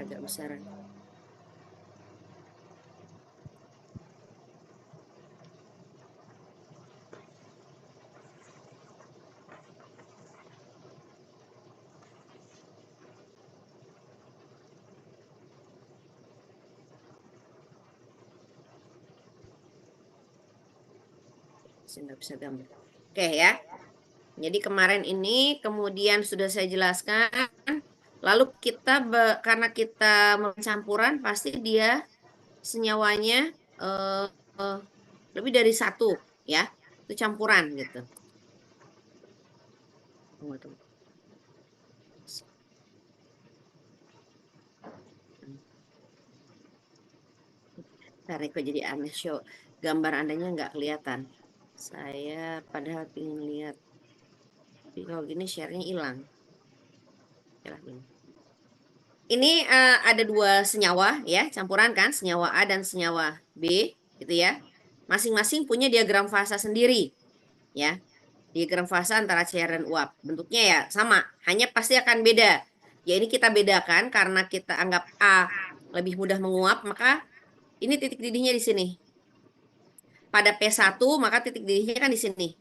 agak besaran. Nggak bisa gambar. Oke ya. Jadi kemarin ini kemudian sudah saya jelaskan. Lalu kita karena kita mencampuran pasti dia senyawanya lebih dari satu ya. Itu campuran gitu. Tunggu, tunggu. Tarik kok jadi aneh show. Gambar andanya nggak kelihatan. Saya padahal ingin lihat. Tapi kalau gini share-nya hilang. Ini ada dua senyawa ya, campuran kan, senyawa A dan senyawa B gitu ya. Masing-masing punya diagram fasa sendiri ya. Diagram fasa antara cair dan uap. Bentuknya ya sama, hanya pasti akan beda. Ya ini kita bedakan karena kita anggap A lebih mudah menguap, maka ini titik didihnya di sini. Pada P1 maka titik didihnya kan di sini.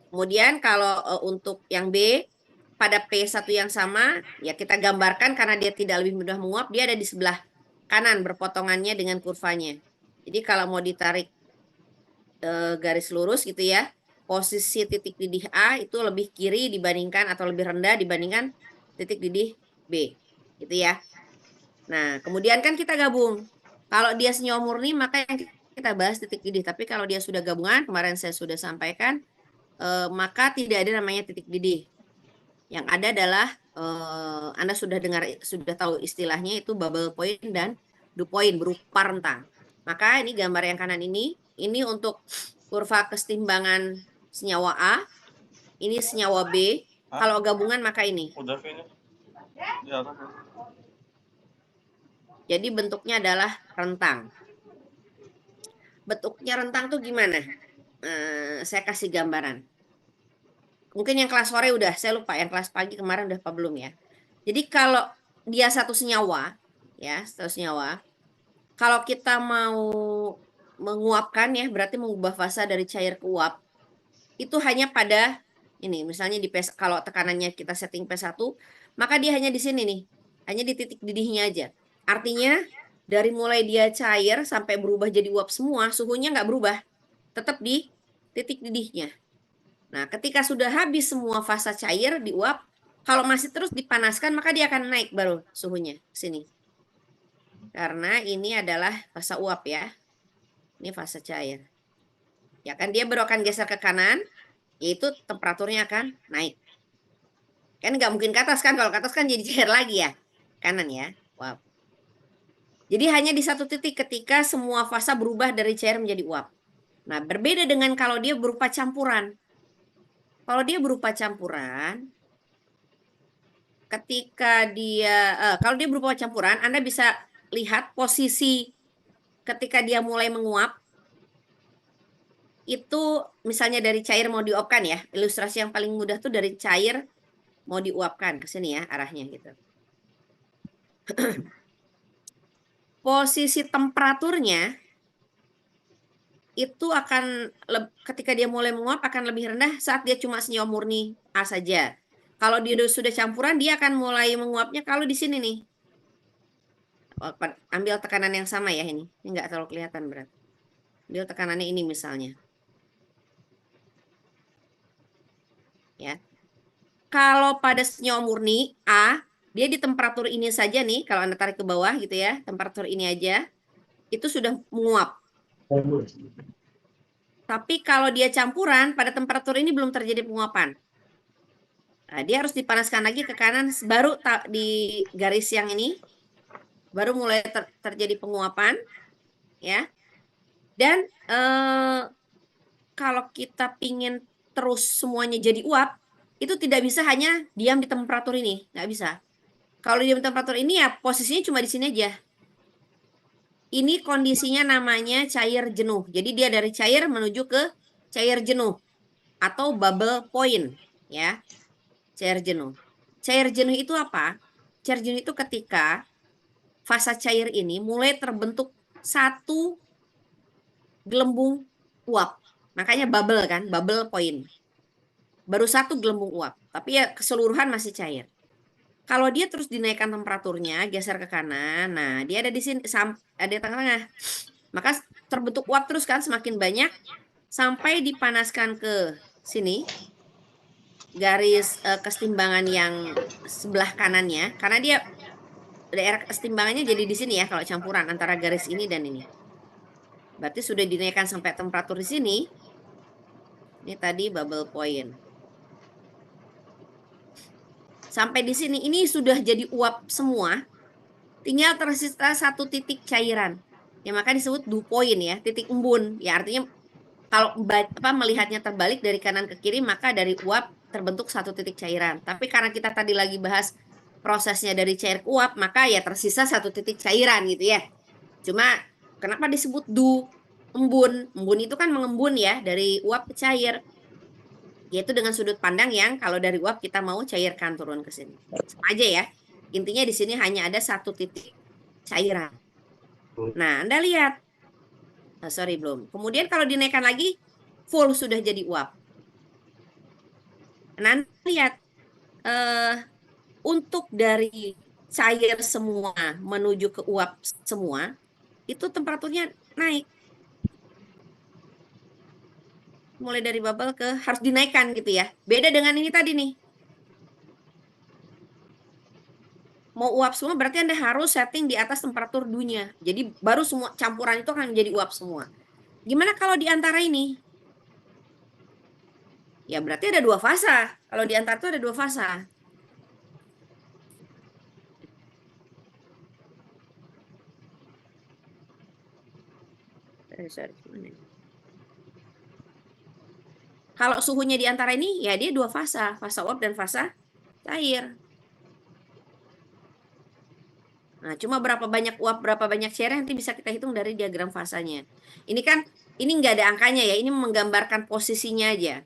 Kemudian kalau untuk yang B pada P1 yang sama ya kita gambarkan karena dia tidak lebih mudah menguap, dia ada di sebelah kanan berpotongannya dengan kurvanya. Jadi kalau mau ditarik garis lurus gitu ya, posisi titik didih A itu lebih kiri dibandingkan atau lebih rendah dibandingkan titik didih B gitu ya. Nah kemudian kan kita gabung. Kalau dia senyawa murni maka yang kita bahas titik didih. Tapi kalau dia sudah gabungan, kemarin saya sudah sampaikan, maka tidak ada namanya titik didih. Yang ada adalah Anda sudah dengar, sudah tahu istilahnya itu bubble point dan dew point berupa rentang. Maka ini gambar yang kanan ini untuk kurva kesetimbangan senyawa A, ini senyawa B. Kalau gabungan maka ini. Jadi bentuknya adalah rentang. Bentuknya rentang tuh gimana? Saya kasih gambaran. Mungkin yang kelas sore udah, saya lupa yang kelas pagi kemarin udah apa belum ya. Jadi kalau dia satu senyawa, ya satu senyawa, kalau kita mau menguapkan ya, berarti mengubah fasa dari cair ke uap, itu hanya pada ini, misalnya di kalau tekanannya kita setting P1, maka dia hanya di sini nih, hanya di titik didihnya aja. Artinya dari mulai dia cair sampai berubah jadi uap semua, suhunya nggak berubah, tetap di titik didihnya. Nah, ketika sudah habis semua fasa cair di uap, kalau masih terus dipanaskan, maka dia akan naik baru suhunya sini. Karena ini adalah fasa uap ya. Ini fase cair. Ya kan dia baru akan geser ke kanan, yaitu temperaturnya akan naik. Kan nggak mungkin ke atas kan, kalau ke atas kan jadi cair lagi ya. Kanan ya. Uap. Jadi hanya di satu titik ketika semua fasa berubah dari cair menjadi uap. Nah, berbeda dengan kalau dia berupa campuran. Kalau dia berupa campuran, ketika dia kalau dia berupa campuran, Anda bisa lihat posisi ketika dia mulai menguap itu, misalnya dari cair mau diuapkan ya. Ilustrasi yang paling mudah tuh dari cair mau diuapkan ke sini ya arahnya gitu. Posisi temperaturnya itu akan ketika dia mulai menguap akan lebih rendah saat dia cuma senyawa murni A saja. Kalau dia sudah campuran, dia akan mulai menguapnya kalau di sini nih. Ambil tekanan yang sama ya ini. Ini nggak terlalu kelihatan berarti. Ambil tekanannya ini misalnya. Ya. Kalau pada senyawa murni A, dia di temperatur ini saja nih, kalau Anda tarik ke bawah gitu ya, temperatur ini aja, itu sudah menguap. Tapi kalau dia campuran, pada temperatur ini belum terjadi penguapan. Nah, dia harus dipanaskan lagi ke kanan, baru di garis yang ini, baru mulai terjadi penguapan. Ya. Dan kalau kita pingin terus semuanya jadi uap, itu tidak bisa hanya diam di temperatur ini, nggak bisa. Kalau diam di temperatur ini ya posisinya cuma di sini aja. Ini kondisinya namanya cair jenuh. Jadi dia dari cair menuju ke cair jenuh atau bubble point ya. Cair jenuh. Cair jenuh itu apa? Cair jenuh itu ketika fasa cair ini mulai terbentuk satu gelembung uap. Makanya bubble kan, bubble point. Baru satu gelembung uap, tapi ya keseluruhan masih cair. Kalau dia terus dinaikkan temperaturnya, geser ke kanan, nah dia ada di sini, ada di tengah-tengah. Maka terbentuk uap terus kan, semakin banyak, sampai dipanaskan ke sini, garis kesetimbangan yang sebelah kanannya, karena dia daerah kesetimbangannya jadi di sini ya, kalau campuran antara garis ini dan ini. Berarti sudah dinaikkan sampai temperatur di sini. Ini tadi bubble point. Sampai di sini ini sudah jadi uap semua. Tinggal tersisa satu titik cairan. Ya maka disebut dew point ya, titik embun. Ya artinya kalau melihatnya terbalik dari kanan ke kiri, maka dari uap terbentuk satu titik cairan. Tapi karena kita tadi lagi bahas prosesnya dari cair ke uap, maka ya tersisa satu titik cairan gitu ya. Cuma kenapa disebut dew, embun? Embun itu kan mengembun ya, dari uap ke cair. Yaitu dengan sudut pandang yang kalau dari uap kita mau cairkan turun ke sini. Sama aja ya. Intinya di sini hanya ada satu titik cairan. Nah, Anda lihat. Sorry, belum. Kemudian kalau dinaikkan lagi, full sudah jadi uap. Nah, Anda lihat. Untuk dari cair semua menuju ke uap semua, itu temperaturnya naik. Mulai dari bubble ke harus dinaikkan gitu ya. Beda dengan ini tadi nih. Mau uap semua berarti Anda harus setting di atas temperatur dunia. Jadi baru semua campuran itu akan menjadi uap semua. Gimana kalau di antara ini? Ya berarti ada dua fasa. Kalau di antara itu ada dua fasa. Sorry, kalau suhunya di antara ini, ya dia dua fasa. Fasa uap dan fasa cair. Nah, cuma berapa banyak uap, berapa banyak cair nanti bisa kita hitung dari diagram fasanya. Ini kan, ini nggak ada angkanya ya, ini menggambarkan posisinya aja.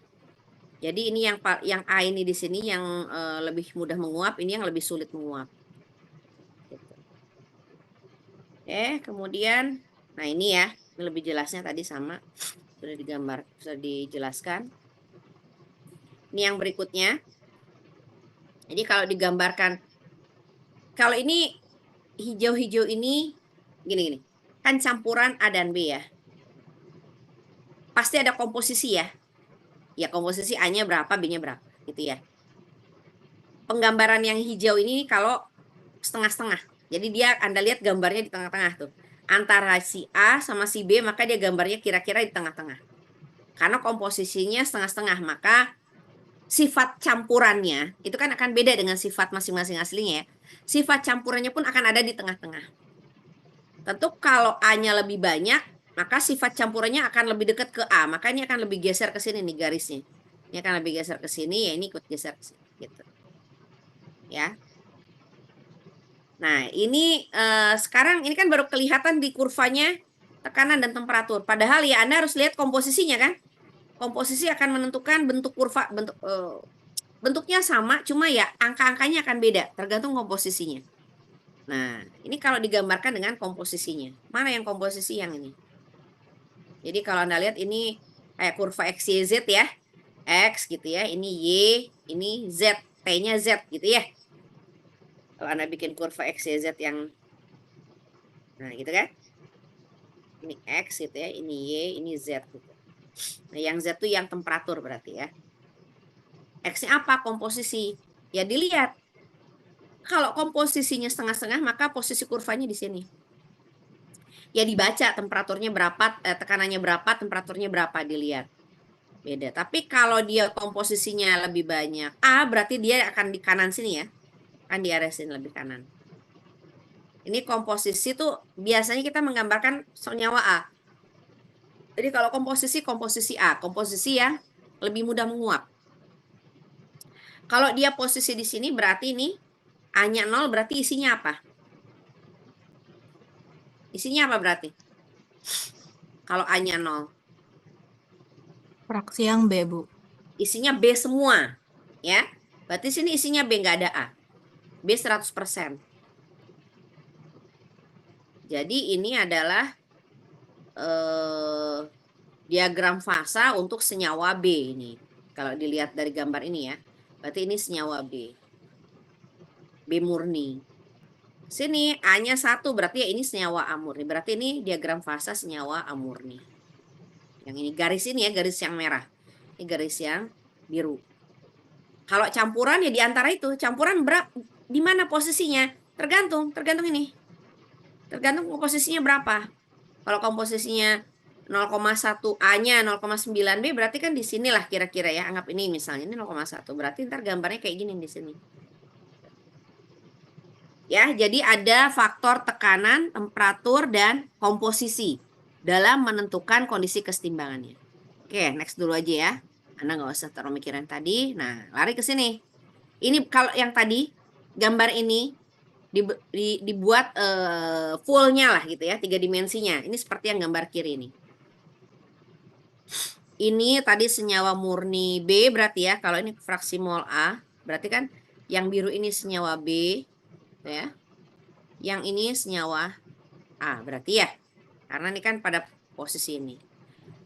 Jadi ini yang A ini di sini yang lebih mudah menguap, ini yang lebih sulit menguap. Gitu. Kemudian, nah ini ya, ini lebih jelasnya tadi sama, sudah digambar, sudah dijelaskan. Ini yang berikutnya. Jadi kalau digambarkan, kalau ini hijau-hijau ini gini-gini, kan campuran A dan B ya. Pasti ada komposisi ya. Ya komposisi A-nya berapa, B-nya berapa gitu ya. Penggambaran yang hijau ini kalau setengah-setengah. Jadi dia Anda lihat gambarnya di tengah-tengah tuh. Antara si A sama si B, maka dia gambarnya kira-kira di tengah-tengah. Karena komposisinya setengah-setengah, maka sifat campurannya itu kan akan beda dengan sifat masing-masing aslinya ya. Sifat campurannya pun akan ada di tengah-tengah. Tentu kalau A-nya lebih banyak, maka sifat campurannya akan lebih dekat ke A. Maka ini akan lebih geser ke sini nih garisnya. Ini akan lebih geser ke sini, ya ini ikut geser ke sini gitu. Ya. Nah, ini sekarang ini kan baru kelihatan di kurvanya tekanan dan temperatur. Padahal ya Anda harus lihat komposisinya kan. Komposisi akan menentukan bentuk kurva, bentuknya sama, cuma ya angka-angkanya akan beda tergantung komposisinya. Nah, ini kalau digambarkan dengan komposisinya. Mana yang komposisi yang ini? Jadi kalau Anda lihat ini kayak kurva X, Y, Z ya. X gitu ya, ini Y, ini Z, T-nya Z gitu ya. Kalau Anda bikin kurva X, Y, Z yang, nah gitu kan. Ini X gitu ya, ini Y, ini Z gitu. Nah yang Z itu yang temperatur berarti ya. X-nya apa? Komposisi. Ya dilihat. Kalau komposisinya setengah-setengah, maka posisi kurvanya di sini. Ya dibaca temperaturnya berapa, tekanannya berapa, temperaturnya berapa, dilihat. Beda. Tapi kalau dia komposisinya lebih banyak A, berarti dia akan di kanan sini ya. Kan di area sini lebih kanan. Ini komposisi tuh biasanya kita menggambarkan senyawa A. Jadi kalau komposisi A, komposisi yang lebih mudah menguap. Kalau dia posisi di sini berarti ini A-nya 0, berarti isinya apa? Isinya apa berarti? Kalau A-nya 0. Fraksi yang B, Bu. Isinya B semua. Ya. Berarti sini isinya B, nggak ada A. B 100%. Jadi ini adalah diagram fasa untuk senyawa B ini. Kalau dilihat dari gambar ini ya. Berarti ini senyawa B. B murni. Sini A-nya 1, berarti ya ini senyawa A murni. Berarti ini diagram fasa senyawa A murni. Yang ini garis ini ya, garis yang merah. Ini garis yang biru. Kalau campuran ya di antara itu. Campuran berapa? Di mana posisinya? Tergantung ini. Tergantung komposisinya berapa. Kalau komposisinya 0,1 A-nya 0,9 B berarti kan di sinilah kira-kira ya. Anggap ini misalnya ini 0,1. Berarti ntar gambarnya kayak gini di sini. Ya, jadi ada faktor tekanan, temperatur, dan komposisi dalam menentukan kondisi kesetimbangannya. Oke, next dulu aja ya. Anda nggak usah terlalu mikirin tadi. Nah, lari ke sini. Ini kalau yang tadi, gambar ini dibuat fullnya lah gitu ya, 3 dimensinya. Ini seperti yang gambar kiri ini. Ini tadi senyawa murni B berarti ya, kalau ini fraksi mol A, berarti kan yang biru ini senyawa B, ya. Yang ini senyawa A, berarti ya. Karena ini kan pada posisi ini.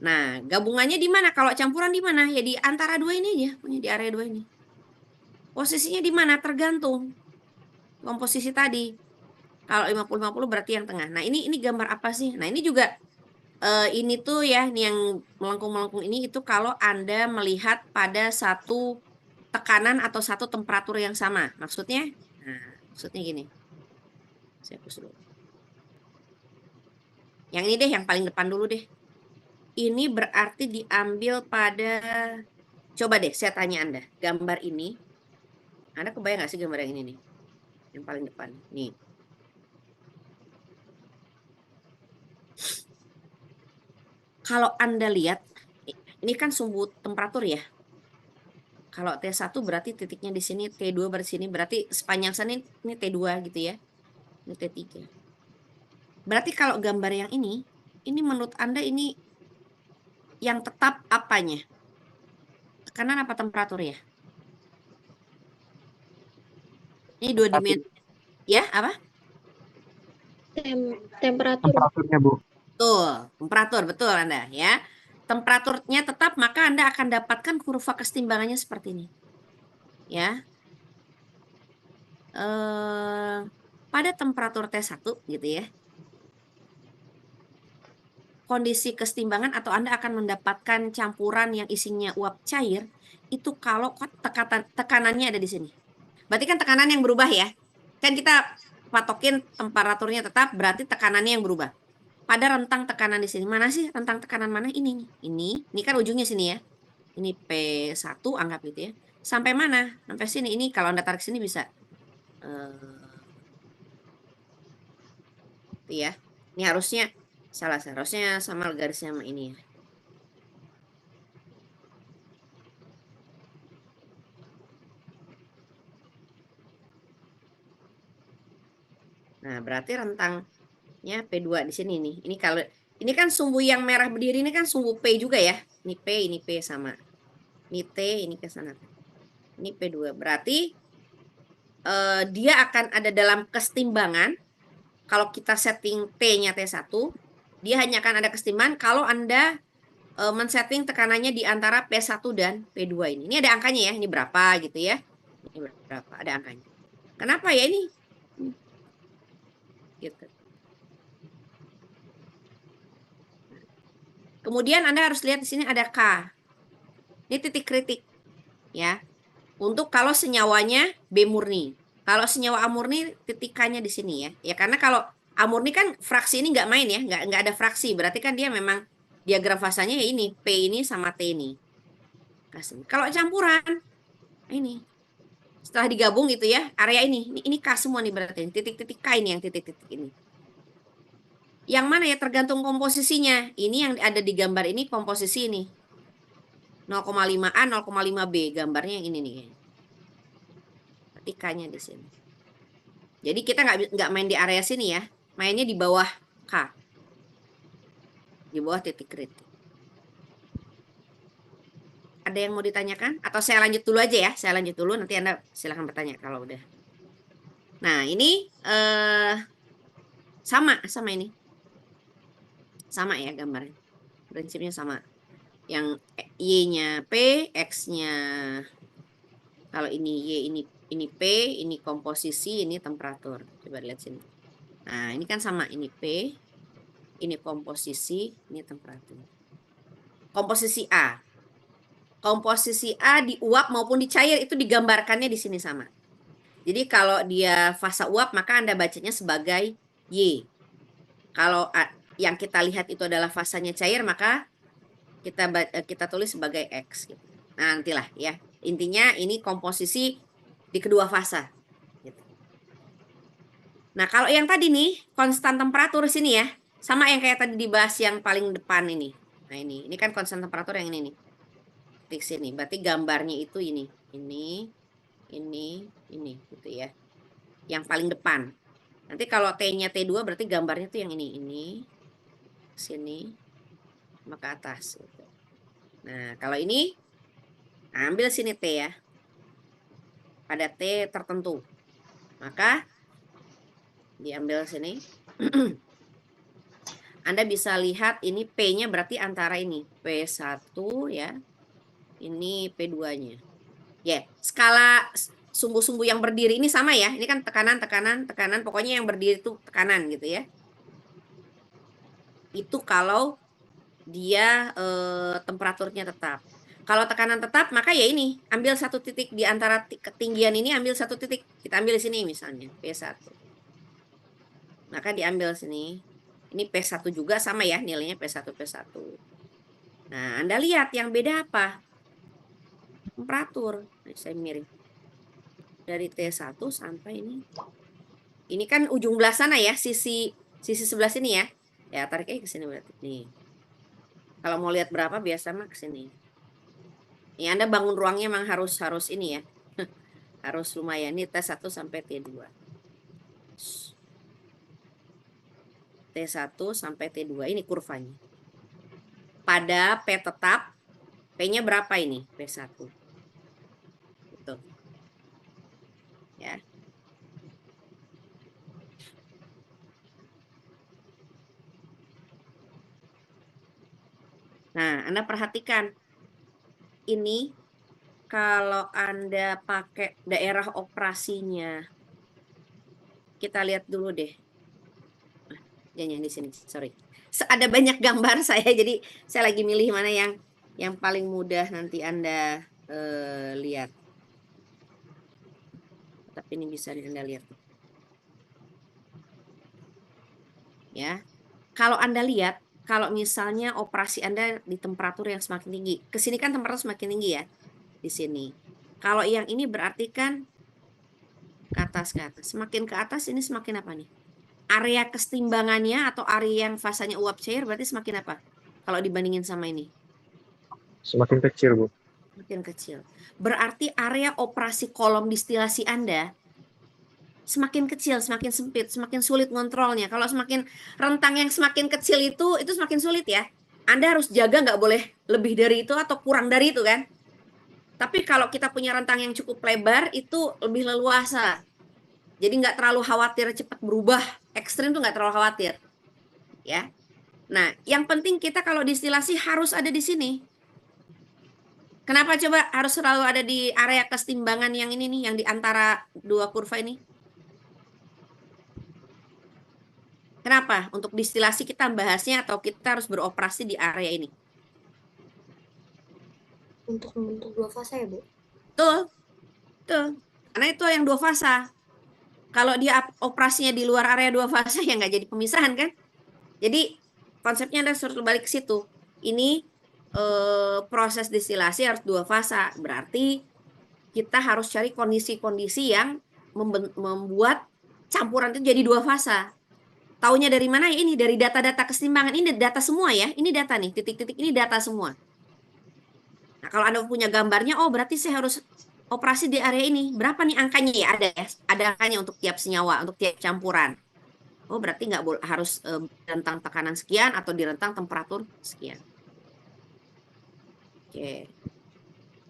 Nah, gabungannya di mana? Kalau campuran di mana? Ya di antara dua ini aja, punya di area dua ini. Posisinya di mana? Tergantung komposisi tadi. Kalau 50-50 berarti yang tengah. Nah, ini gambar apa sih? Nah, ini juga ini tuh ya, ini yang melengkung-melengkung ini itu kalau Anda melihat pada satu tekanan atau satu temperatur yang sama. Maksudnya? Nah, maksudnya gini. Saya hapus dulu. Yang ini deh, yang paling depan dulu deh. Ini berarti diambil pada, coba deh saya tanya Anda, gambar ini, Anda kebayang nggak sih gambar yang ini nih? Yang paling depan, nih. Kalau Anda lihat, ini kan sumbu temperatur ya. Kalau T1 berarti titiknya di sini, T2 berarti sini, berarti sepanjang sana ini T2 gitu ya. Ini T3. Berarti kalau gambar yang ini menurut Anda ini yang tetap apanya? Tekanan apa temperatur ya? Ini dua dimensi. Ya, apa? Temperatur. Temperaturnya, Bu. Betul, temperatur, betul Anda ya. Temperaturnya tetap, maka Anda akan dapatkan kurva kesetimbangannya seperti ini. Ya. Pada temperatur T1 gitu ya. Kondisi kesetimbangan atau Anda akan mendapatkan campuran yang isinya uap cair itu kalau tekanannya ada di sini. Berarti kan tekanan yang berubah ya. Kan kita patokin temperaturnya tetap, berarti tekanannya yang berubah. Pada rentang tekanan di sini. Mana sih rentang tekanan mana? Ini. Ini kan ujungnya sini ya. Ini P1 anggap gitu ya. Sampai mana? Sampai sini. Ini kalau Anda tarik sini bisa. Ya. Ini harusnya salah, seharusnya sama garisnya sama ini ya. Nah, berarti rentangnya P2 di sini nih. Ini kalau ini kan sumbu yang merah berdiri ini kan sumbu P juga ya. Ini P sama. Ini T, ini ke sana. Ini P2. Berarti dia akan ada dalam kesetimbangan. Kalau kita setting T-nya T1, dia hanya akan ada kesetimbangan kalau Anda men-setting tekanannya di antara P1 dan P2 ini. Ini ada angkanya ya, ini berapa gitu ya. Ini berapa, ada angkanya. Kenapa ya ini? Gitu. Kemudian Anda harus lihat di sini ada K. Ini titik kritik ya. Untuk kalau senyawanya B murni. Kalau senyawa A murni titik K-nya di sini ya. Ya karena kalau A murni kan fraksi ini nggak main ya, nggak ada fraksi. Berarti kan dia memang diagram fasanya ya ini P ini sama T ini. Kalau campuran ini setelah digabung gitu ya, area ini K semua nih berarti. Titik-titik K ini yang titik-titik ini. Yang mana ya tergantung komposisinya. Ini yang ada di gambar ini komposisi ini. 0,5 A, 0,5 B. Gambarnya yang ini nih. K-nya di sini. Jadi kita nggak main di area sini ya. Mainnya di bawah K. Di bawah titik kritik. Ada yang mau ditanyakan? Atau saya lanjut dulu aja ya. Saya lanjut dulu, nanti Anda silahkan bertanya kalau udah. Nah, ini Sama ini. Sama ya gambarnya. Prinsipnya sama. Yang Y-nya P, X-nya kalau ini Y, ini P, ini komposisi, ini temperatur. Coba lihat sini. Nah, ini kan sama, ini P, ini komposisi, ini temperatur. Komposisi A. Komposisi A di uap maupun di cair itu digambarkannya di sini sama. Jadi kalau dia fasa uap maka Anda bacanya sebagai Y. Kalau yang kita lihat itu adalah fasanya cair maka kita tulis sebagai X gitu. Nah, nantilah ya. Intinya ini komposisi di kedua fasa. Gitu. Nah, kalau yang tadi nih konstan temperatur sini ya, sama yang kayak tadi dibahas yang paling depan ini. Nah, ini kan konstan temperatur yang ini nih. Di sini. Berarti gambarnya itu ini gitu ya. Yang paling depan. Nanti kalau T-nya T2 berarti gambarnya tuh yang ini sini sama ke atas gitu. Nah, kalau ini ambil sini T ya. Pada T tertentu. Maka diambil sini. Anda bisa lihat ini P-nya berarti antara ini P1 ya. Ini P2-nya. Ya, skala sumbu-sumbu yang berdiri ini sama ya. Ini kan tekanan, pokoknya yang berdiri itu tekanan gitu ya. Itu kalau dia temperaturnya tetap. Kalau tekanan tetap, maka ya ini, ambil satu titik di antara ketinggian ini, ambil satu titik. Kita ambil di sini misalnya, P1. Maka diambil sini. Ini P1 juga sama ya, nilainya P1, P1. Nah, Anda lihat yang beda apa? Temperatur. Nah, saya miring. Dari T1 sampai ini. Ini kan ujung belah sana ya, sisi sebelah sini ya. Ya, tariknya ke sini berarti. Nih. Kalau mau lihat berapa biasa mah ke sini. Ya, Anda bangun ruangnya memang harus ini ya. Harus lumayan. Ini T1 sampai T2. T1 sampai T2 ini kurvanya. Pada P tetap, P-nya berapa ini? P1. Gitu. Ya. Nah, Anda perhatikan. Ini kalau Anda pakai daerah operasinya, kita lihat dulu deh. Jangan di sini, sorry. Ada banyak gambar saya, jadi saya lagi milih mana yang paling mudah nanti Anda lihat. Tapi ini bisa Anda lihat. Ya. Kalau Anda lihat, kalau misalnya operasi Anda di temperatur yang semakin tinggi. Ke sini kan temperatur semakin tinggi ya. Di sini. Kalau yang ini berarti kan ke atas. Semakin ke atas ini semakin apa nih? Area kesetimbangannya atau area yang fasanya uap cair berarti semakin apa? Kalau dibandingin sama ini. Semakin kecil, Bu. Semakin kecil. Berarti area operasi kolom distilasi Anda semakin kecil, semakin sempit, semakin sulit ngontrolnya. Kalau semakin rentang yang semakin kecil itu semakin sulit ya. Anda harus jaga nggak boleh lebih dari itu atau kurang dari itu kan. Tapi kalau kita punya rentang yang cukup lebar itu lebih leluasa. Jadi nggak terlalu khawatir cepat berubah. Ekstrim tuh nggak terlalu khawatir. Ya. Nah, yang penting kita kalau distilasi harus ada di sini. Kenapa coba harus selalu ada di area kesetimbangan yang ini nih, yang di antara dua kurva ini? Kenapa? Untuk distilasi kita bahasnya atau kita harus beroperasi di area ini? Untuk membentuk dua fasa ya, Bu? Betul. Betul. Karena itu yang dua fasa. Kalau dia operasinya di luar area dua fasa ya nggak jadi pemisahan kan? Jadi konsepnya Anda harus balik ke situ. Ini proses distilasi harus dua fasa. Berarti kita harus cari kondisi-kondisi yang membuat campuran itu jadi dua fasa. Taunya dari mana ya? Ini dari data-data kesetimbangan. Ini data semua ya. Ini data nih, titik-titik ini data semua. Nah, kalau Anda punya gambarnya, oh berarti saya harus operasi di area ini. Berapa nih angkanya ya? Ada ya? Ada angkanya untuk tiap senyawa, untuk tiap campuran. Oh berarti nggak harus di rentang tekanan sekian atau di rentang temperatur sekian. Oke.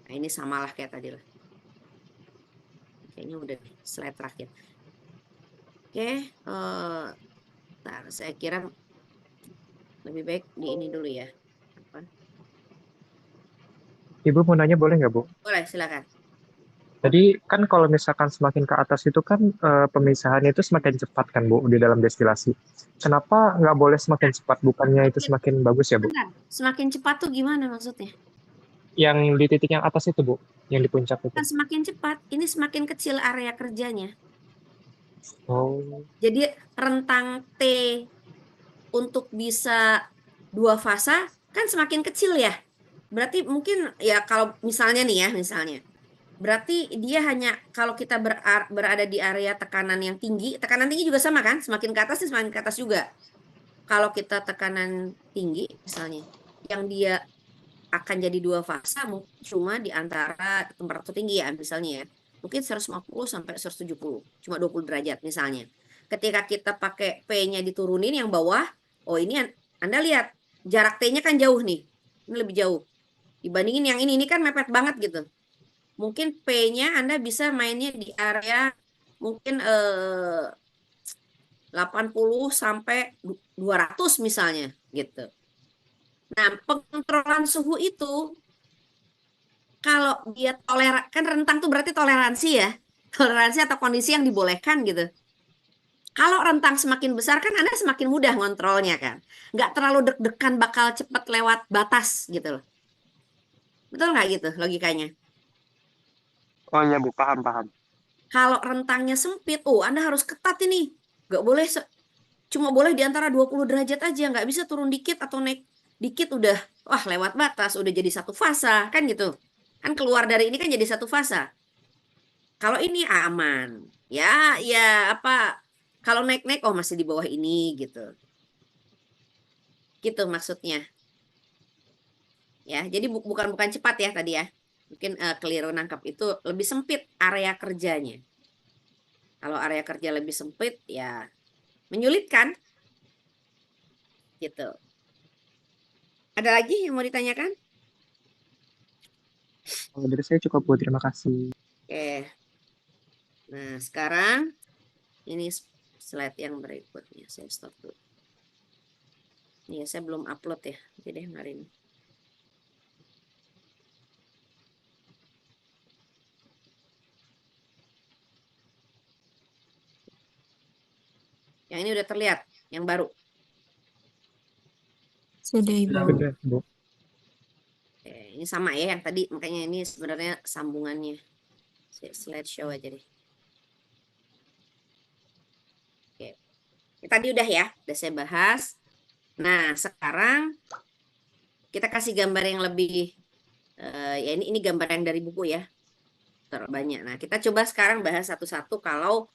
Nah ini samalah kayak tadi lah. Kayaknya udah slide terakhir. Oke. Bentar, saya kira lebih baik di ini dulu ya. Apa? Ibu mau nanya boleh nggak, Bu? Boleh, silakan. Jadi kan kalau misalkan semakin ke atas itu kan pemisahannya itu semakin cepat kan, Bu, di dalam destilasi. Kenapa nggak boleh semakin cepat? Bukannya itu semakin bagus ya, Bu? Bentar, semakin cepat tuh gimana maksudnya? Yang di titik yang atas itu, Bu, yang di puncak itu. Kan semakin cepat, ini semakin kecil area kerjanya. Oh, Jadi rentang T untuk bisa 2 fasa kan semakin kecil ya. Berarti mungkin ya kalau misalnya nih ya, misalnya. Berarti dia hanya kalau kita berada di area tekanan yang tinggi, tekanan tinggi juga sama kan? Semakin ke atas semakin ke atas juga. Kalau kita tekanan tinggi misalnya, yang dia akan jadi 2 fasa mungkin cuma di antara temperatur tinggi ya misalnya ya. Mungkin 150 sampai 170, cuma 20 derajat misalnya. Ketika kita pakai P-nya diturunin yang bawah, oh ini Anda lihat jarak T-nya kan jauh nih. Ini lebih jauh. Dibandingin yang ini kan mepet banget gitu. Mungkin P-nya Anda bisa mainnya di area mungkin 80 sampai 200 misalnya gitu. Nah, pengontrolan suhu itu kalau dia kan rentang tuh berarti toleransi ya. Toleransi atau kondisi yang dibolehkan gitu. Kalau rentang semakin besar kan Anda semakin mudah ngontrolnya kan. Nggak terlalu deg-degan bakal cepat lewat batas gitu loh. Betul nggak gitu logikanya? oh iya, Bu, paham, paham. Kalau rentangnya sempit, oh Anda harus ketat ini. Nggak boleh, cuma boleh di antara 20 derajat aja. Nggak bisa turun dikit atau naik dikit udah, wah lewat batas, udah jadi satu fasa, kan gitu. Kan keluar dari ini kan jadi satu fasa. Kalau ini aman, ya, ya apa, kalau naik-naik, oh masih di bawah ini gitu. Gitu maksudnya. Ya, jadi bukan cepat ya tadi ya. Mungkin keliru nangkap itu lebih sempit area kerjanya. Kalau area kerja lebih sempit, ya menyulitkan gitu. Ada lagi yang mau ditanyakan? Kalau dari saya cukup, Bu. Terima kasih. Oke. Nah, sekarang ini slide yang berikutnya. Saya stop dulu. Iya, saya belum upload ya. Jadi hari ini. Yang ini udah terlihat, yang baru. Sudah Ibu. Sudah, Bu. Oke, ini sama ya yang tadi, makanya ini sebenarnya sambungannya. Slideshow aja deh. Oke. Ini tadi udah ya, udah saya bahas. Nah, sekarang kita kasih gambar yang lebih, ya ini gambar yang dari buku ya. Terbanyak. Nah, kita coba sekarang bahas satu-satu kalau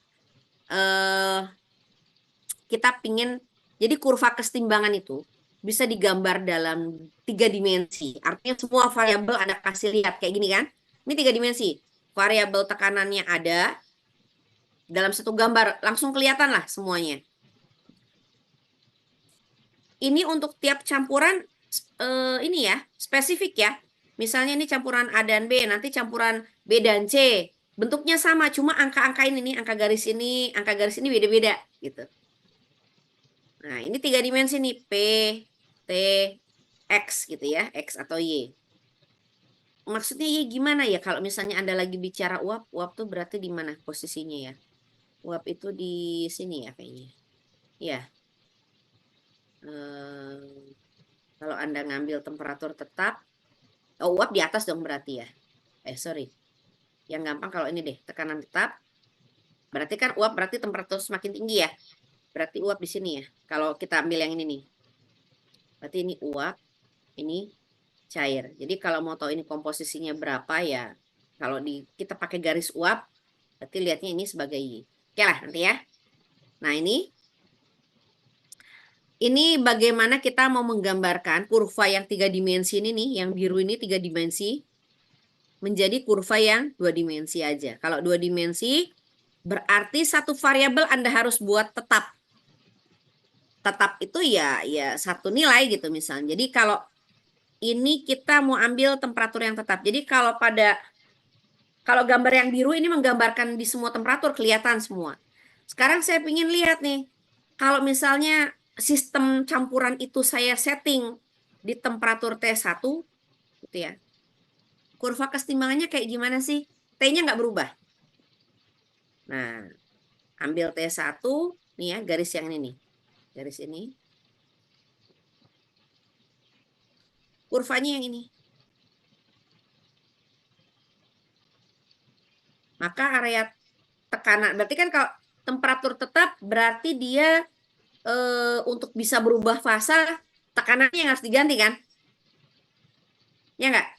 kita pingin, jadi kurva kesetimbangan itu bisa digambar dalam 3 dimensi. Artinya semua variabel Anda kasih lihat kayak gini kan. Ini 3 dimensi. Variabel tekanannya ada dalam satu gambar, langsung kelihatan lah semuanya. Ini untuk tiap campuran ini ya, spesifik ya. Misalnya ini campuran A dan B, nanti campuran B dan C. Bentuknya sama, cuma angka-angka ini nih, angka garis ini beda-beda gitu. Nah, ini 3 dimensi nih, P, T, X gitu ya, X atau Y. Maksudnya Y gimana ya kalau misalnya Anda lagi bicara uap, uap tuh berarti di mana posisinya ya? Uap itu di sini ya kayaknya. Ya. Kalau Anda ngambil temperatur tetap, oh uap di atas dong berarti ya. Sorry. Yang gampang kalau ini deh, tekanan tetap. Berarti kan uap berarti temperatur semakin tinggi ya. Berarti uap di sini ya. Kalau kita ambil yang ini nih. Berarti ini uap, ini cair. Jadi kalau mau tahu ini komposisinya berapa ya, kalau kita pakai garis uap, berarti lihatnya ini sebagai Y. Oke lah nanti ya. Nah ini bagaimana kita mau menggambarkan kurva yang 3 dimensi ini nih, yang biru ini 3 dimensi, menjadi kurva yang 2 dimensi aja. Kalau 2 dimensi, berarti satu variabel Anda harus buat tetap. Tetap itu ya satu nilai gitu misalnya. Jadi kalau ini kita mau ambil temperatur yang tetap. Jadi kalau gambar yang biru ini menggambarkan di semua temperatur kelihatan semua. Sekarang saya ingin lihat nih, Kalau misalnya sistem campuran itu saya setting di temperatur T1, gitu ya. Kurva kesetimbangannya kayak gimana sih? T-nya nggak berubah. Nah, ambil T1, nih ya, garis yang ini nih. Garis ini. Kurvanya yang ini. Maka area tekanan, berarti kan kalau temperatur tetap, berarti dia untuk bisa berubah fasa, tekanannya yang harus diganti kan? Ya nggak?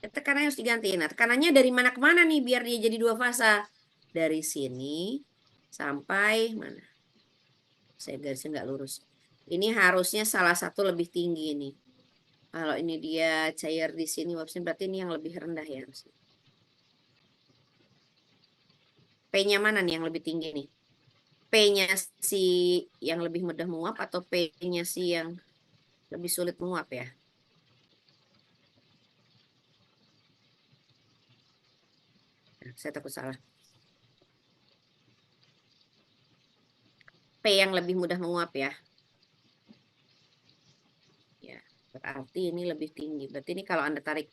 Tekanannya harus diganti. Nah, tekanannya dari mana ke mana nih biar dia jadi dua fasa? Dari sini sampai mana? Saya garisnya nggak lurus. Ini harusnya salah satu lebih tinggi nih. Kalau ini dia cair di sini, berarti ini yang lebih rendah ya. P-nya mana nih yang lebih tinggi nih? P-nya si yang lebih mudah menguap atau P-nya si yang lebih sulit menguap ya? Saya takut salah. P yang lebih mudah menguap ya. Ya, berarti ini lebih tinggi. Berarti ini kalau Anda tarik,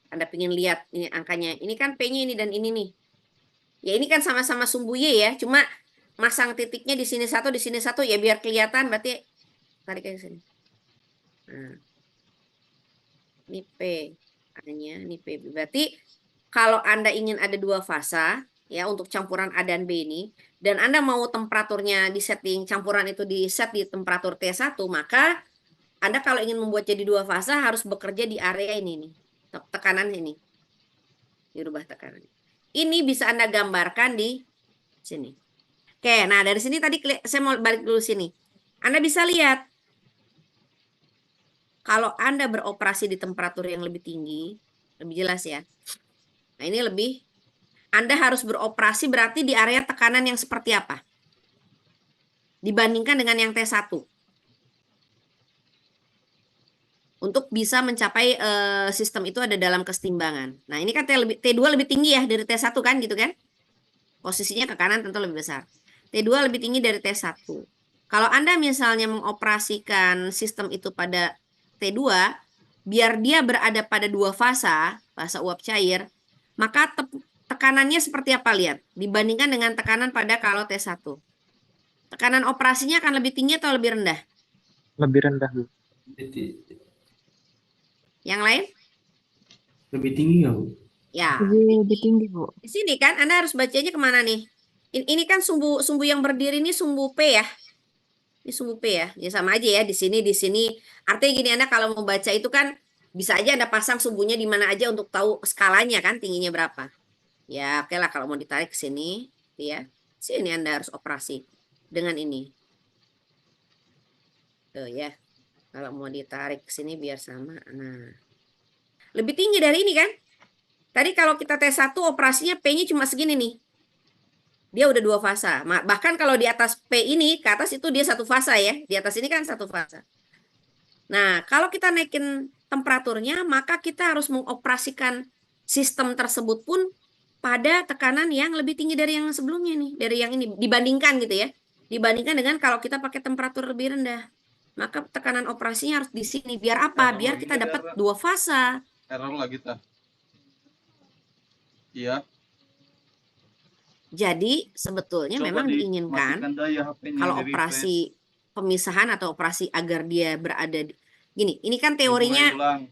Anda ingin lihat ini angkanya. Ini kan P-nya ini dan ini nih. Ya ini kan sama-sama sumbu Y ya, cuma masang titiknya di sini satu ya biar kelihatan, berarti tarik ke sini. Nah, ini P hanya ini P. Berarti kalau Anda ingin ada dua fasa ya untuk campuran A dan B ini, dan Anda mau temperaturnya di setting campuran itu di set di temperatur T1, maka Anda kalau ingin membuat jadi dua fasa harus bekerja di area ini nih. Tekanan ini. Dirubah tekanan. Ini bisa Anda gambarkan di sini. Oke, nah dari sini tadi saya mau balik dulu sini. Anda bisa lihat kalau Anda beroperasi di temperatur yang lebih tinggi, lebih jelas ya. Nah, ini lebih Anda harus beroperasi berarti di area tekanan yang seperti apa? Dibandingkan dengan yang T1. Untuk bisa mencapai sistem itu ada dalam kesetimbangan. Nah, ini kan T2 lebih tinggi ya dari T1 kan gitu kan? Posisinya ke kanan tentu lebih besar. T2 lebih tinggi dari T1. Kalau Anda misalnya mengoperasikan sistem itu pada T2, biar dia berada pada dua fasa uap cair, maka tekanannya seperti apa lihat? Dibandingkan dengan tekanan pada kalau T1. Tekanan operasinya akan lebih tinggi atau lebih rendah? Lebih rendah, Bu. Yang lain? Lebih tinggi nggak, Bu? Ya, Lebih tinggi, Bu. di sini kan Anda harus bacanya kemana nih? Ini kan sumbu yang berdiri ini sumbu P ya. Ini sumbu P ya. Ya sama aja ya di sini di sini. Artinya gini Anda kalau mau baca itu kan bisa aja Anda pasang sumbunya di mana aja untuk tahu skalanya kan tingginya berapa. Ya, oke lah kalau mau ditarik ke sini, ya. Sini Anda harus operasi dengan ini. Tuh ya. Kalau mau ditarik ke sini biar sama. Nah. Lebih tinggi dari ini kan? Tadi kalau kita T1 operasinya P-nya cuma segini nih. Dia udah dua fasa. Bahkan kalau di atas P ini, ke atas itu dia satu fasa ya. Di atas ini kan satu fasa. Nah, kalau kita naikin temperaturnya, maka kita harus mengoperasikan sistem tersebut pun pada tekanan yang lebih tinggi dari yang sebelumnya nih. Dari yang ini, dibandingkan gitu ya. Dibandingkan dengan kalau kita pakai temperatur lebih rendah. Maka tekanan operasinya harus di sini. Biar apa? Biar kita dapat dua fasa. Error lagi kita. Iya. Jadi sebetulnya Coba memang diinginkan dimatikan daya HP-nya, kalau di refresh. operasi pemisahan atau operasi agar dia berada di, gini, ini kan Dimulai teorinya ulang.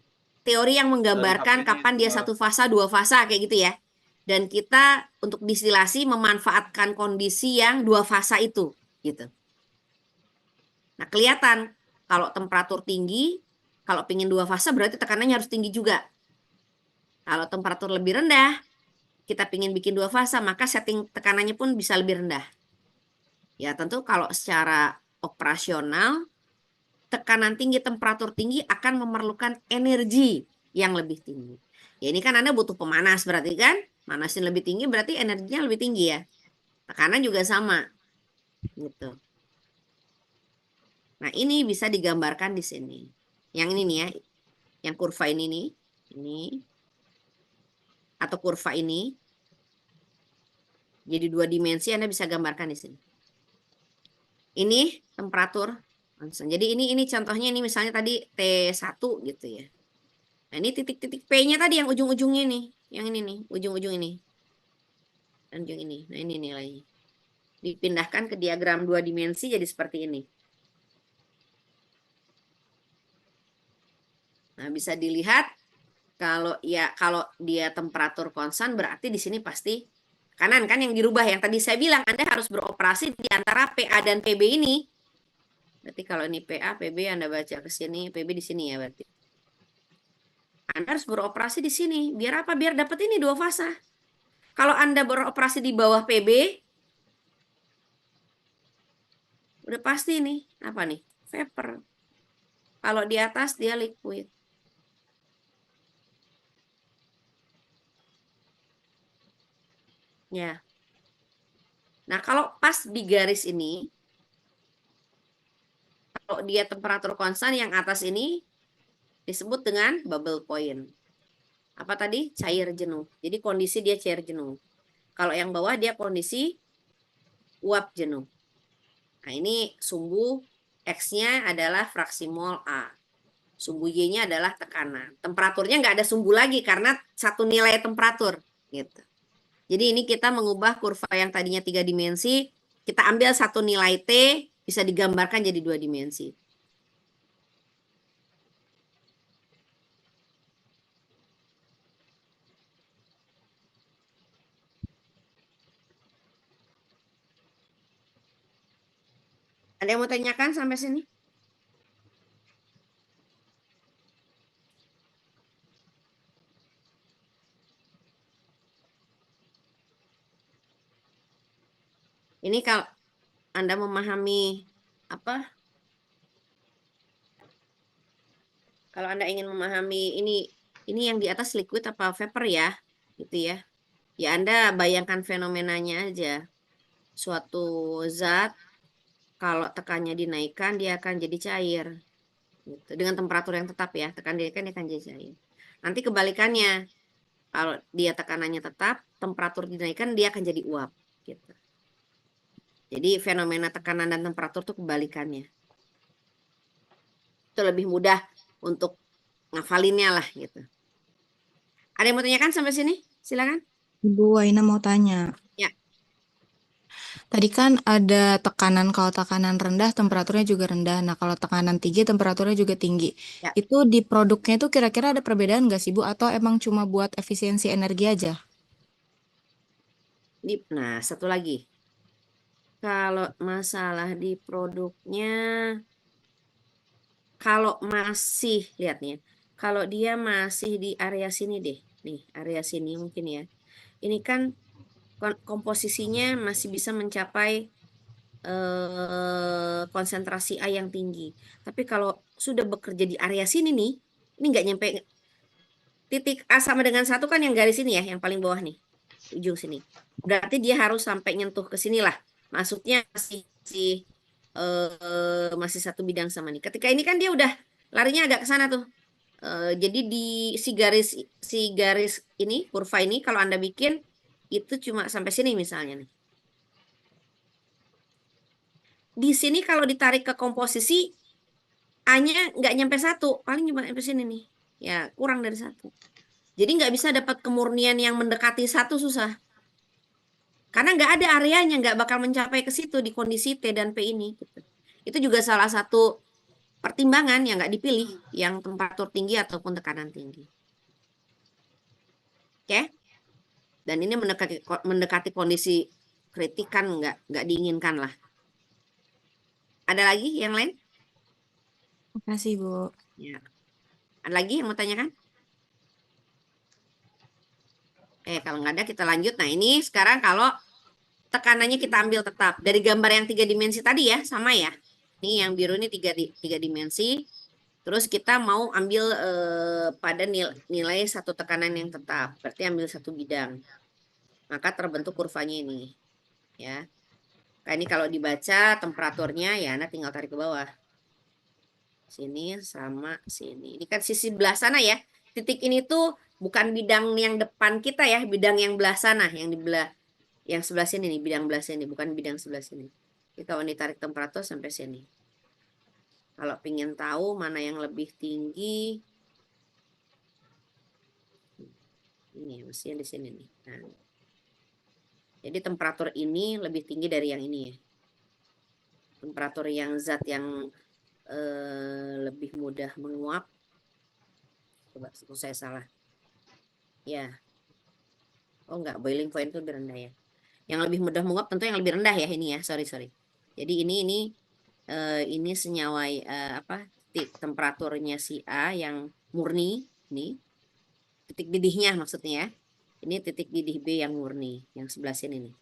teori yang menggambarkan HP-nya kapan dia itu, satu fasa, dua fasa kayak gitu ya. Dan kita untuk distilasi memanfaatkan kondisi yang dua fasa itu gitu. Nah, kelihatan kalau temperatur tinggi, kalau pingin dua fasa berarti tekanannya harus tinggi juga. Kalau temperatur lebih rendah, kita pingin bikin dua fasa, maka setting tekanannya pun bisa lebih rendah. Ya, tentu kalau secara operasional, tekanan tinggi, temperatur tinggi akan memerlukan energi yang lebih tinggi. Ya, ini kan Anda butuh pemanas berarti kan? Manasin lebih tinggi berarti energinya lebih tinggi ya. Tekanan juga sama. Gitu. Nah, ini bisa digambarkan di sini. Yang ini nih ya. Yang kurva ini nih. Ini. Atau kurva ini. Jadi 2 dimensi Anda bisa gambarkan di sini. Ini temperatur konstan. Jadi ini contohnya ini misalnya tadi T1 gitu ya. Nah, ini titik-titik P-nya tadi yang ujung-ujungnya nih. Yang ini nih, ujung-ujung ini. Dan ujung ini. Nah, ini nilainya. Dipindahkan ke diagram 2 dimensi jadi seperti ini. Nah, bisa dilihat kalau dia temperatur konstan berarti di sini pasti kanan kan yang dirubah. Yang tadi saya bilang Anda harus beroperasi di antara PA dan PB ini. Berarti kalau ini PA, PB Anda baca ke sini, PB di sini ya berarti. Anda harus beroperasi di sini. Biar apa? Biar dapat ini 2 fasa. Kalau Anda beroperasi di bawah PB, udah pasti nih, apa nih? Vapor. Kalau di atas dia liquid. Ya. Nah, kalau pas di garis ini, kalau dia temperatur konstan yang atas ini disebut dengan bubble point. Apa tadi? Cair jenuh. Jadi kondisi dia cair jenuh. Kalau yang bawah dia kondisi uap jenuh. Nah, ini sumbu X-nya adalah fraksi mol A. Sumbu Y-nya adalah tekanan. Temperaturnya nggak ada sumbu lagi karena satu nilai temperatur. Gitu. Jadi ini kita mengubah kurva yang tadinya 3 dimensi, kita ambil satu nilai T, bisa digambarkan jadi 2 dimensi. Ada yang mau tanyakan sampai sini? Ini kalau Anda memahami apa? Kalau Anda ingin memahami ini yang di atas liquid apa vapor ya, gitu ya. Ya Anda bayangkan fenomenanya aja. Suatu zat kalau tekannya dinaikkan dia akan jadi cair. Gitu. Dengan temperatur yang tetap ya, tekan dinaikkan dia akan jadi cair. Nanti kebalikannya, kalau dia tekanannya tetap, temperatur dinaikkan dia akan jadi uap. Gitu. Jadi fenomena tekanan dan temperatur itu kebalikannya. Itu lebih mudah untuk ngafalinnya lah gitu. Ada yang mau tanyakan sampai sini? Silakan. Ibu Waina mau tanya. Ya. Tadi kan ada tekanan, kalau tekanan rendah temperaturnya juga rendah. Nah, kalau tekanan tinggi temperaturnya juga tinggi. Ya. Itu di produknya itu kira-kira ada perbedaan nggak sih Bu? Atau emang cuma buat efisiensi energi aja? Nah, satu lagi. Kalau masalah di produknya, kalau masih, lihat nih, kalau dia masih di area sini deh, nih area sini mungkin ya. Ini kan komposisinya masih bisa mencapai konsentrasi A yang tinggi. Tapi kalau sudah bekerja di area sini nih, ini nggak nyampe titik A sama dengan 1 kan yang garis ini ya, yang paling bawah nih, ujung sini. Berarti dia harus sampai nyentuh ke sini lah. Maksudnya masih satu bidang sama nih. Ketika ini kan dia udah larinya agak ke sana tuh. Jadi di si garis ini, kurva ini kalau Anda bikin itu cuma sampai sini misalnya nih. Di sini kalau ditarik ke komposisi A-nya nggak nyampe 1, paling cuma sampai sini nih. Ya, kurang dari 1. Jadi nggak bisa dapat kemurnian yang mendekati 1, susah. Karena nggak ada areanya, nggak bakal mencapai ke situ di kondisi T dan P ini. Gitu. Itu juga salah satu pertimbangan yang nggak dipilih, yang temperatur tinggi ataupun tekanan tinggi. Oke? Dan ini mendekati kondisi kritik kan nggak diinginkan lah. Ada lagi yang lain? Makasih Bu. Ya. Ada lagi yang mau tanyakan? Kalau nggak ada kita lanjut. Nah ini sekarang kalau tekanannya kita ambil tetap. Dari gambar yang 3 dimensi tadi ya, sama ya. Ini yang biru ini 3 dimensi. Terus kita mau ambil pada nilai satu tekanan yang tetap. Berarti ambil satu bidang. Maka terbentuk kurvanya ini. Ya. Nah, ini kalau dibaca temperaturnya ya Anda tinggal tarik ke bawah. Sini sama sini. Ini kan sisi belah sana ya. Titik ini tuh bukan bidang yang depan kita ya, bidang yang belah sana, yang di belah Yang sebelah sini nih, bidang belah sini, bukan bidang sebelah sini. Jadi kalau ditarik temperatur sampai sini. Kalau pengen tahu mana yang lebih tinggi, ini mestinya di sini nih. Nah, jadi temperatur ini lebih tinggi dari yang ini ya. Temperatur yang zat yang lebih mudah menguap. Coba saya salah. Ya. Oh enggak, boiling point itu lebih rendah ya. Yang lebih mudah menguap tentu yang lebih rendah ya ini ya. Sorry. Jadi ini senyawa apa? Temperaturnya si A yang murni ini. Titik didihnya maksudnya ya. Ini titik didih B yang murni, yang sebelah sini nih.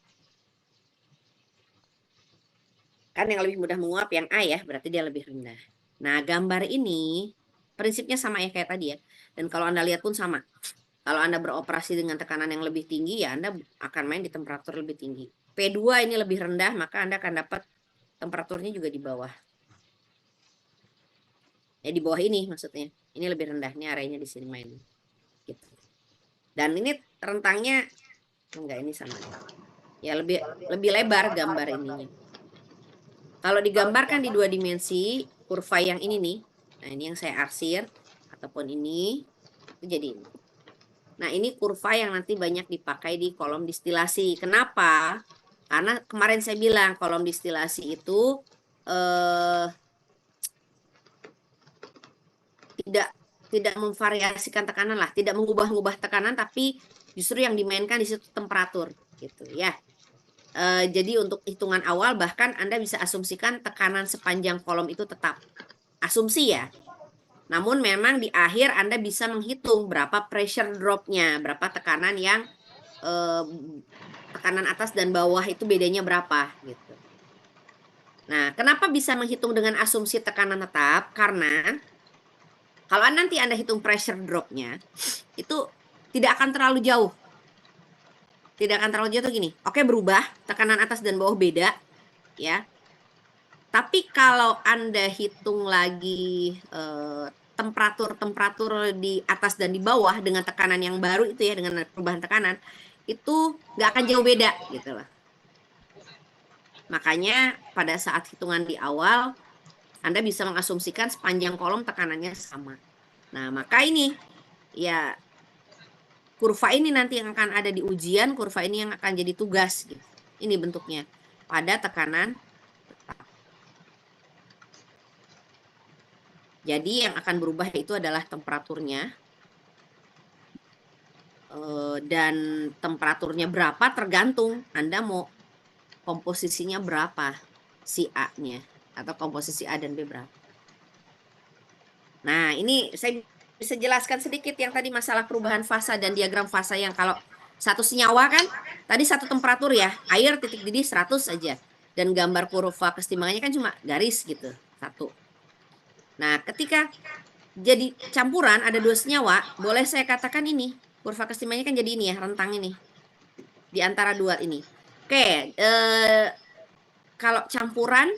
Kan yang lebih mudah menguap yang A ya, berarti dia lebih rendah. Nah, gambar ini prinsipnya sama ya kayak tadi ya. Dan kalau Anda lihat pun sama. Kalau Anda beroperasi dengan tekanan yang lebih tinggi, ya Anda akan main di temperatur lebih tinggi. P2 ini lebih rendah, maka Anda akan dapat temperaturnya juga di bawah. Ya di bawah ini maksudnya. Ini lebih rendah, ini areanya di sini main. Gitu. Dan ini rentangnya enggak, ini sama. Ya lebih lebar gambar ininya. Kalau digambarkan di 2 dimensi, kurva yang ini nih, nah ini yang saya arsir, ataupun ini, itu jadi ini. Nah ini kurva yang nanti banyak dipakai di kolom distilasi. Kenapa? Karena kemarin saya bilang kolom distilasi itu tidak memvariasikan tekanan lah, tidak mengubah-ubah tekanan, tapi justru yang dimainkan di situ temperatur, gitu ya. Jadi untuk hitungan awal bahkan Anda bisa asumsikan tekanan sepanjang kolom itu tetap. Asumsi ya. Namun memang di akhir Anda bisa menghitung berapa pressure drop-nya, berapa tekanan yang tekanan atas dan bawah itu bedanya berapa gitu. Nah, kenapa bisa menghitung dengan asumsi tekanan tetap? Karena kalau nanti Anda hitung pressure drop-nya itu tidak akan terlalu jauh. Tidak akan terlalu jauh tuh gini. Oke, berubah, tekanan atas dan bawah beda ya. Tapi kalau Anda hitung lagi temperatur di atas dan di bawah dengan tekanan yang baru itu ya, dengan perubahan tekanan, itu nggak akan jauh beda gitu loh. Makanya pada saat hitungan di awal, Anda bisa mengasumsikan sepanjang kolom tekanannya sama. Nah, maka ini ya kurva ini nanti yang akan ada di ujian, kurva ini yang akan jadi tugas gitu. Ini bentuknya pada tekanan tetap. Jadi yang akan berubah itu adalah temperaturnya. Dan temperaturnya berapa tergantung Anda mau komposisinya berapa si A-nya atau komposisi A dan B berapa. Nah, ini saya bisa jelaskan sedikit yang tadi masalah perubahan fasa dan diagram fasa yang kalau satu senyawa kan, tadi satu temperatur ya, air titik didih 100 aja. Dan gambar kurva keseimbangannya kan cuma garis gitu, satu. Nah, ketika jadi campuran ada 2 senyawa, boleh saya katakan ini, kurva keseimbangannya kan jadi ini ya, rentang ini. Di antara 2 ini. Oke, kalau campuran,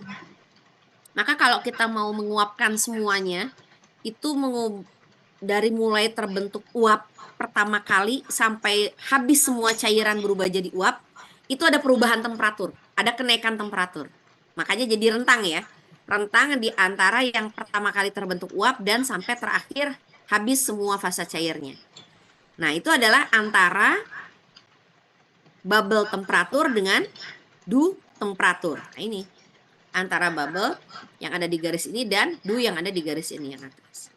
maka kalau kita mau menguapkan semuanya, itu dari mulai terbentuk uap pertama kali sampai habis semua cairan berubah jadi uap, itu ada perubahan temperatur, ada kenaikan temperatur. Makanya jadi rentang ya. Rentang di antara yang pertama kali terbentuk uap dan sampai terakhir habis semua fasa cairnya. Nah, itu adalah antara bubble temperatur dengan dew temperatur. Nah, ini antara bubble yang ada di garis ini dan dew yang ada di garis ini yang atas.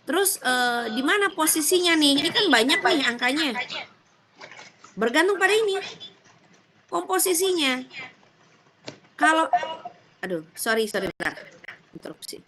Terus di mana posisinya nih? Ini kan banyak nih angkanya. Bergantung pada ini. Komposisinya. Kalau aduh, sorry bentar. Interupsi.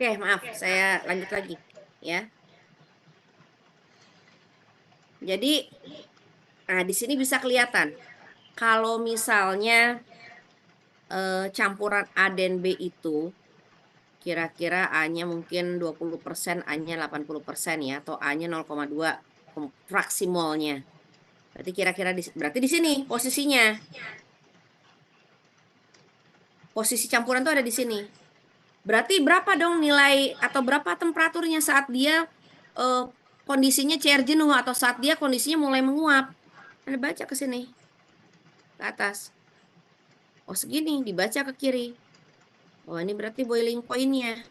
Oke, maaf, saya lanjut lagi ya. Jadi, nah di sini bisa kelihatan kalau misalnya campuran A dan B itu kira-kira A-nya mungkin 20%, A-nya 80% ya, atau A-nya 0,2 fraksi molnya. Berarti kira-kira berarti di sini posisinya. Posisi campuran tuh ada di sini. Berarti berapa dong nilai atau berapa temperaturnya saat dia kondisinya cair jenuh atau saat dia kondisinya mulai menguap. Anda baca ke sini, ke atas. Oh segini, dibaca ke kiri. Oh ini berarti boiling point-nya.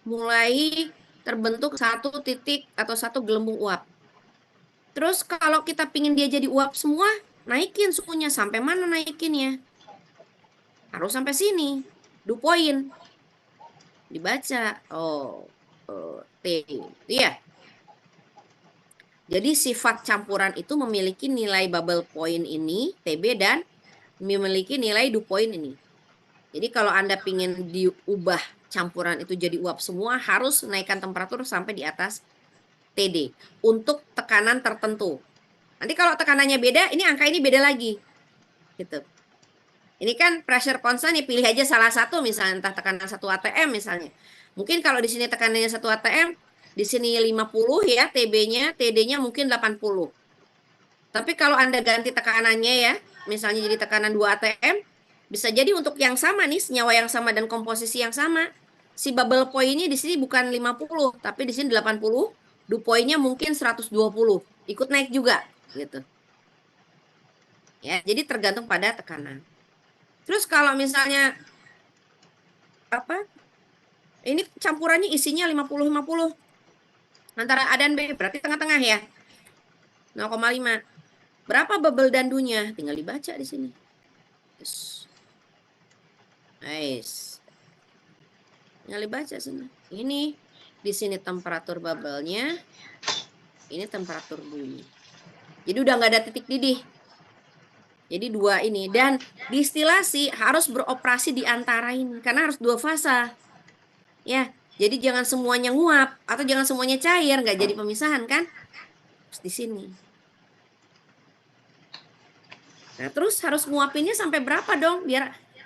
Mulai terbentuk satu titik atau satu gelembung uap. Terus kalau kita pingin dia jadi uap semua, naikin suhunya. Sampai mana naikinnya? Harus sampai sini. Dew point. Dibaca. Oh, T. Iya. Jadi sifat campuran itu memiliki nilai bubble point ini, TB, dan memiliki nilai dew point ini. Jadi kalau Anda pingin diubah campuran itu jadi uap semua, harus naikkan temperatur sampai di atas TD untuk tekanan tertentu. Nanti kalau tekanannya beda, ini angka ini beda lagi. Gitu. Ini kan pressure constant, ya pilih aja salah satu misalnya, entah tekanan 1 atm misalnya. Mungkin kalau di sini tekanannya 1 atm, di sini 50 ya TB-nya, TD-nya mungkin 80. Tapi kalau Anda ganti tekanannya ya, misalnya jadi tekanan 2 atm, bisa jadi untuk yang sama nih, senyawa yang sama dan komposisi yang sama, si bubble point-nya di sini bukan 50, tapi di sini 80, dew point-nya mungkin 120, ikut naik juga gitu. Ya, jadi tergantung pada tekanan. Terus kalau misalnya apa? Ini campurannya isinya 50-50. Antara A dan B, berarti tengah-tengah ya. 0,5. Berapa bubble dandunya? Tinggal dibaca di sini. Yes. Nice. Tinggal dibaca sini. Ini di sini temperatur bubble-nya. Ini temperatur dew-nya. Jadi udah nggak ada titik didih. Jadi dua ini, dan distilasi harus beroperasi di antara ini karena harus 2 fasa. Ya, jadi jangan semuanya nguap atau jangan semuanya cair, nggak jadi pemisahan kan? Terus di sini. Nah, terus harus nguapinnya sampai berapa dong?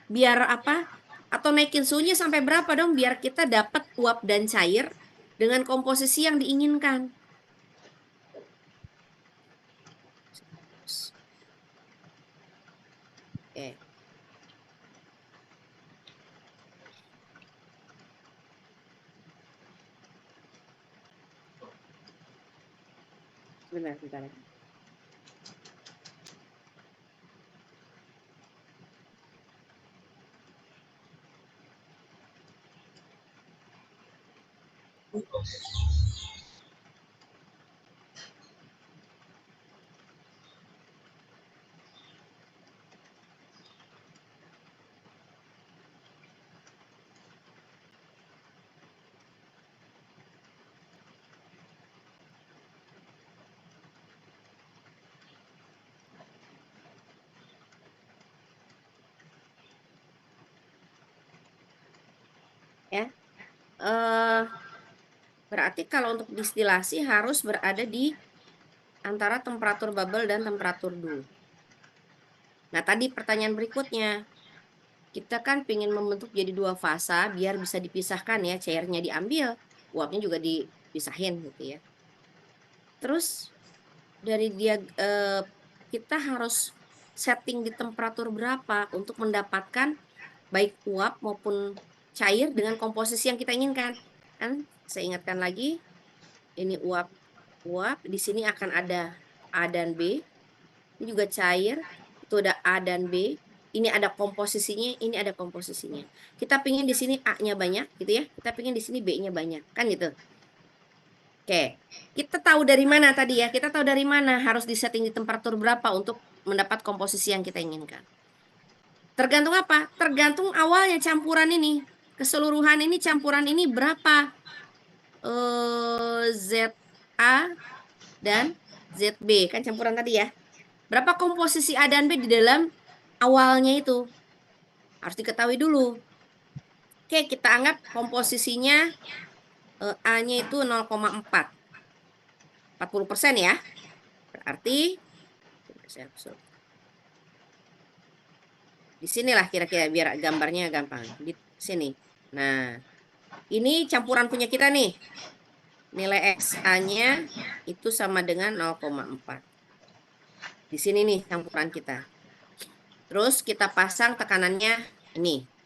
Biar apa? Atau naikin suhunya sampai berapa dong biar kita dapat uap dan cair dengan komposisi yang diinginkan. Oke. Bentar. Ya. Berarti kalau untuk distilasi harus berada di antara temperatur bubble dan temperatur dew. Nah, tadi pertanyaan berikutnya. Kita kan ingin membentuk jadi 2 fasa biar bisa dipisahkan ya, cairnya diambil, uapnya juga dipisahin gitu ya. Terus dari dia kita harus setting di temperatur berapa untuk mendapatkan baik uap maupun cair dengan komposisi yang kita inginkan. Kan saya ingatkan lagi, ini uap, di sini akan ada A dan B. Ini juga cair, itu ada A dan B. Ini ada komposisinya, ini ada komposisinya. Kita pingin di sini A-nya banyak gitu ya. Kita pingin di sini B-nya banyak, kan gitu. Oke. Kita tahu dari mana tadi ya? Kita tahu dari mana harus disetting di temperatur berapa untuk mendapat komposisi yang kita inginkan. Tergantung apa? Tergantung awalnya campuran ini. Keseluruhan ini campuran ini berapa? ZA dan ZB kan campuran tadi ya. Berapa komposisi A dan B di dalam awalnya itu? Harus diketahui dulu. Oke, kita anggap komposisinya A-nya itu 0,4. 40% ya. Berarti di sinilah kira-kira biar gambarnya gampang. Di sini. Nah, ini campuran punya kita nih. Nilai XA-nya itu sama dengan 0,4. Di sini nih campuran kita. Terus kita pasang tekanannya ini.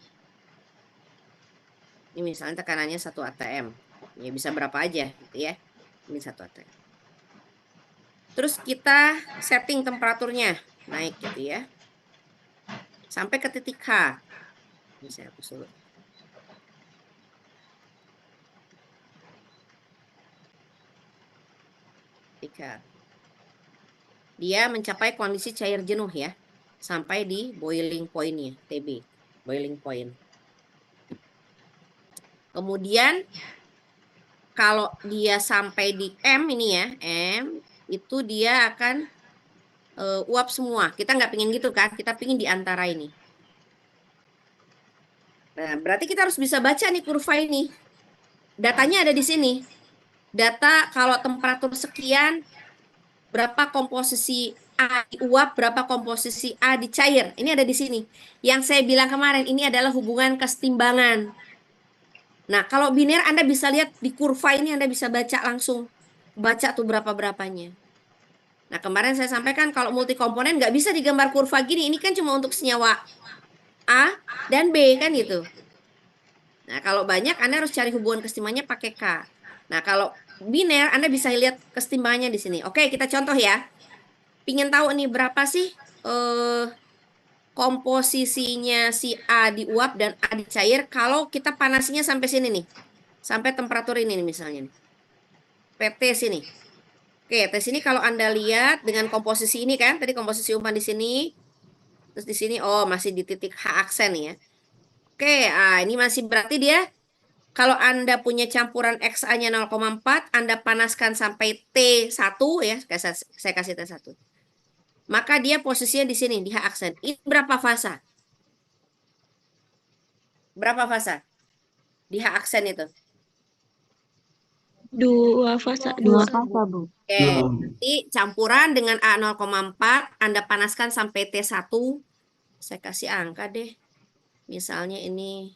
Ini misalnya tekanannya 1 atm. Ya bisa berapa aja gitu ya. Ini 1 atm. Terus kita setting temperaturnya naik gitu ya. Sampai ke titik H. Ini saya hapus dulu. Titik H. Dia mencapai kondisi cair jenuh ya. Sampai di boiling point-nya, TB. Boiling point. Kemudian kalau dia sampai di M ini ya, M itu dia akan uap semua. Kita nggak pingin gitu kan, kita pingin di antara ini. Nah, berarti kita harus bisa baca nih kurva ini. Datanya ada di sini. Data kalau temperatur sekian, berapa komposisi A di uap, berapa komposisi A di cair. Ini ada di sini. Yang saya bilang kemarin, ini adalah hubungan kesetimbangan. Nah, kalau biner Anda bisa lihat di kurva ini, Anda bisa baca langsung. Baca tuh berapa-berapanya. Nah, kemarin saya sampaikan kalau multi komponen nggak bisa digambar kurva gini. Ini kan cuma untuk senyawa A dan B kan gitu. Nah, kalau banyak Anda harus cari hubungan kesetimbangannya pakai K. Nah, kalau biner Anda bisa lihat kesetimbangannya di sini. Oke, kita contoh ya. Pingin tahu nih berapa sih komposisinya si A di uap dan A di cair kalau kita panasinya sampai sini nih. Sampai temperatur ini nih misalnya nih. PT sini. Oke, tes sini kalau Anda lihat dengan komposisi ini kan, tadi komposisi umpan di sini. Terus di sini oh masih di titik H aksen ya. Oke, ini masih berarti dia kalau Anda punya campuran XA-nya 0,4, Anda panaskan sampai T1 ya, saya kasih T1. Maka dia posisinya di sini, di H aksen. Ini berapa fasa? Berapa fasa? Di H aksen itu. 2 fasa, 2 2. fasa, Bu. Oke, nanti campuran dengan A 0,4, Anda panaskan sampai T1. Saya kasih angka deh. Misalnya ini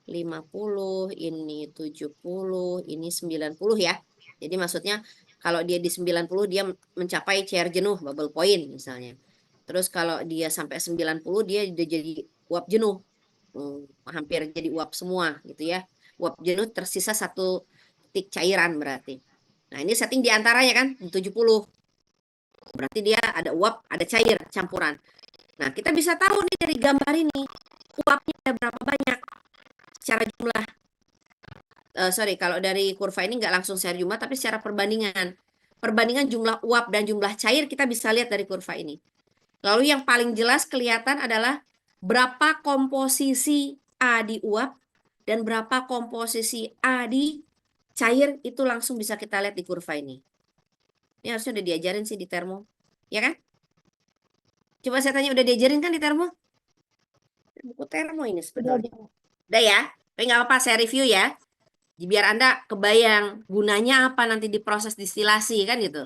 50, ini 70, ini 90 ya. Jadi maksudnya kalau dia di 90 dia mencapai cair jenuh, bubble point misalnya. Terus kalau dia sampai 90 dia udah jadi uap jenuh. Hampir jadi uap semua gitu ya. Uap jenuh tersisa 1 titik cairan berarti. Nah, ini setting di antaranya kan di 70. Berarti dia ada uap, ada cair campuran. Nah, kita bisa tahu nih dari gambar ini uapnya ada berapa banyak secara jumlah. Kalau dari kurva ini nggak langsung secara jumlah, tapi secara perbandingan. Perbandingan jumlah uap dan jumlah cair kita bisa lihat dari kurva ini. Lalu yang paling jelas kelihatan adalah berapa komposisi A di uap dan berapa komposisi A di cair, itu langsung bisa kita lihat di kurva ini. Ini harusnya udah diajarin sih di termo, ya kan? Coba saya tanya, udah diajarin kan di termo? Buku termo ini sebetulnya. Udah ya? Tapi nggak apa-apa, saya review ya. Biar Anda kebayang gunanya apa nanti di proses distilasi kan gitu.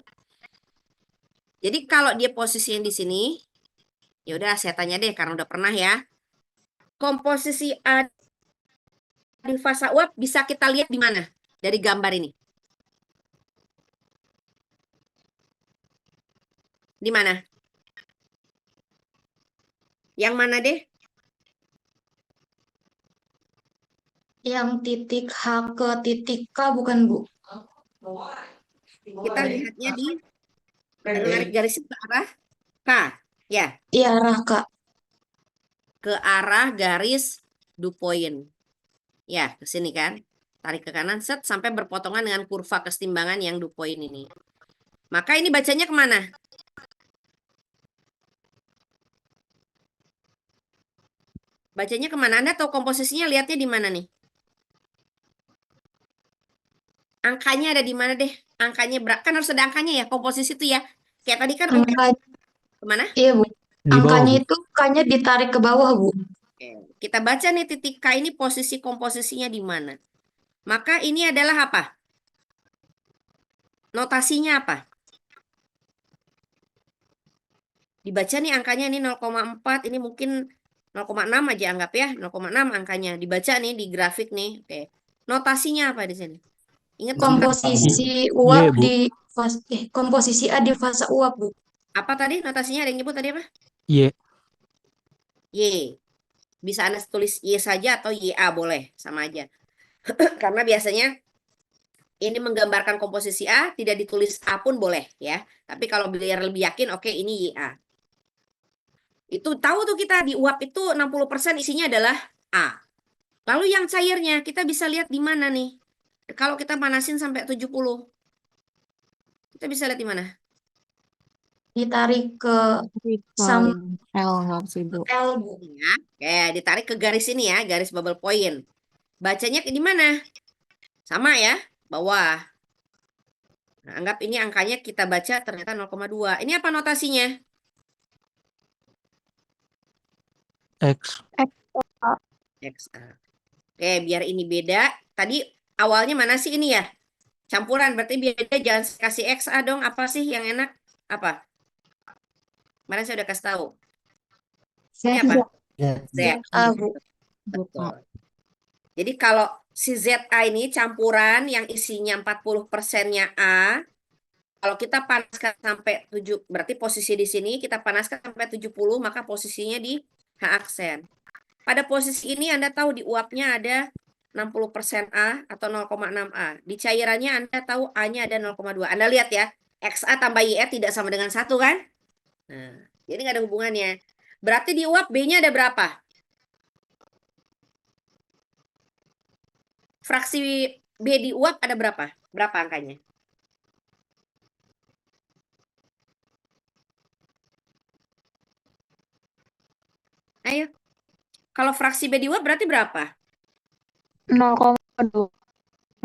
Jadi kalau dia posisinya di sini, ya udah saya tanya deh karena udah pernah ya. Komposisi A di fasa uap bisa kita lihat di mana? Dari gambar ini. Di mana? Yang mana deh? Yang titik H ke titik K bukan, Bu? Kita lihatnya di tarik garis ke arah K. Ya, Iya, arah K. ke arah garis dew point. Ya, ke sini kan. Tarik ke kanan set sampai berpotongan dengan kurva kesetimbangan yang dew point ini. Maka ini bacanya kemana? Bacanya kemana? Anda tahu komposisinya, lihatnya di mana nih? Angkanya ada di mana deh? Angkanya kan harus ada angkanya ya, komposisi itu ya. Kayak tadi kan Angkanya, kemana? iya, Bu. Di bawah, Angkanya Bu. itu K-nya ditarik ke bawah, Bu. Oke, kita baca nih titik K ini posisi komposisinya di mana. Maka ini adalah apa? Notasinya apa? Dibaca nih angkanya ini 0,4, ini mungkin 0,6 aja anggap ya, 0,6 angkanya. Dibaca nih di grafik nih. Oke. Notasinya apa di sini? Ingat Bu, Komposisi Iya, uap Bu. di komposisi A di fase uap, Bu. apa tadi notasinya? Ada yang nyebut tadi apa? Y. Y. Bisa Anda tulis Y saja atau YA boleh, sama aja. Karena biasanya ini menggambarkan komposisi A, tidak ditulis A pun boleh ya. Tapi kalau biar lebih yakin, oke ini YA. Itu tahu tuh kita di uap itu 60% isinya adalah A. Lalu yang cairnya kita bisa lihat di mana nih? Kalau kita panasin sampai 70. Kita bisa lihat di mana? Ditarik ke Sama sam L nggak sih, Bu? L, Bu. Ya. Oke, ditarik ke garis ini ya, garis bubble point. Bacanya di mana? Sama ya, bawah. Nah, anggap ini angkanya kita baca ternyata 0,2. Ini apa notasinya? X. XA. Oke, biar ini beda. Tadi awalnya mana sih ini ya? Campuran, berarti beda. Jangan kasih XA dong. Apa sih yang enak? Apa? Kemarin saya udah kasih tahu. Ini apa? Z. A, Bu. Betul. Jadi kalau si ZA ini campuran yang isinya 40%-nya A, kalau kita panaskan sampai 7, berarti posisi di sini kita panaskan sampai 70, maka posisinya di H aksen. Pada posisi ini Anda tahu di uapnya ada 60% A atau 0,6 A. Di cairannya Anda tahu A-nya ada 0,2. Anda lihat ya, XA tambah YE tidak sama dengan 1 kan? Nah, jadi nggak ada hubungannya. Berarti di uap B-nya ada berapa? Fraksi B di uap ada berapa? Berapa angkanya? Ayo. Kalau fraksi B di uap berarti berapa? 0,2.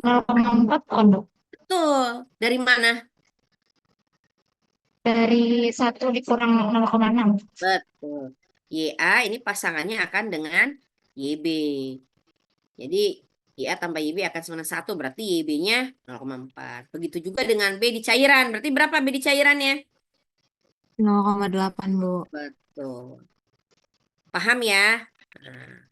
0,4 kan, Bu. Betul. Dari mana? Dari 1 dikurang 0,6. Betul. YA ini pasangannya akan dengan YB. Jadi YA tambah YB akan sama dengan 1. Berarti YB-nya 0,4. Begitu juga dengan B di cairan. Berarti berapa B di cairannya? 0,8, Bu. Betul. Paham ya? Nah,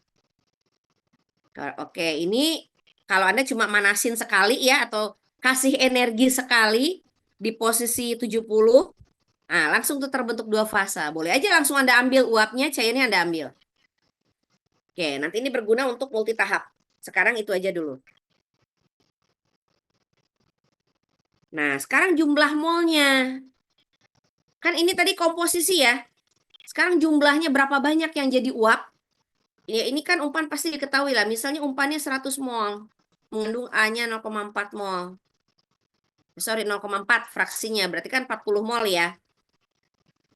oke, ini kalau Anda cuma manasin sekali ya atau kasih energi sekali di posisi 70, nah langsung tuh terbentuk dua fasa. Boleh aja langsung Anda ambil uapnya, cairnya Anda ambil. Oke, nanti ini berguna untuk multi tahap. Sekarang itu aja dulu. Nah, sekarang jumlah molnya. Kan ini tadi komposisi ya. Sekarang jumlahnya berapa banyak yang jadi uap? Ya, ini kan umpan pasti diketahui lah. Misalnya umpannya 100 mol. Mengandung A-nya 0,4 mol. Sorry, 0,4 fraksinya. Berarti kan 40 mol ya.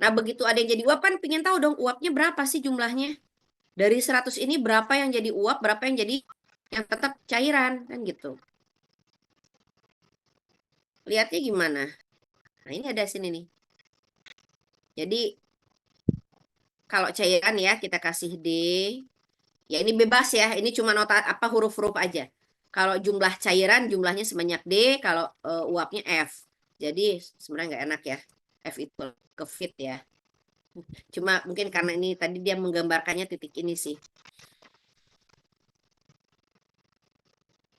Nah, begitu ada yang jadi uap kan pengen tahu dong uapnya berapa sih jumlahnya. Dari 100 ini berapa yang jadi uap, berapa yang jadi yang tetap cairan. Kan gitu. Lihatnya gimana? Nah, ini ada sini nih. Jadi, kalau cairan ya kita kasih D. Ya ini bebas ya. Ini cuma nota apa huruf-huruf aja. Kalau jumlah cairan jumlahnya sebanyak D, kalau uapnya F. Jadi sebenarnya nggak enak ya. F itu ke fit ya. Cuma mungkin karena ini tadi dia menggambarkannya titik ini sih.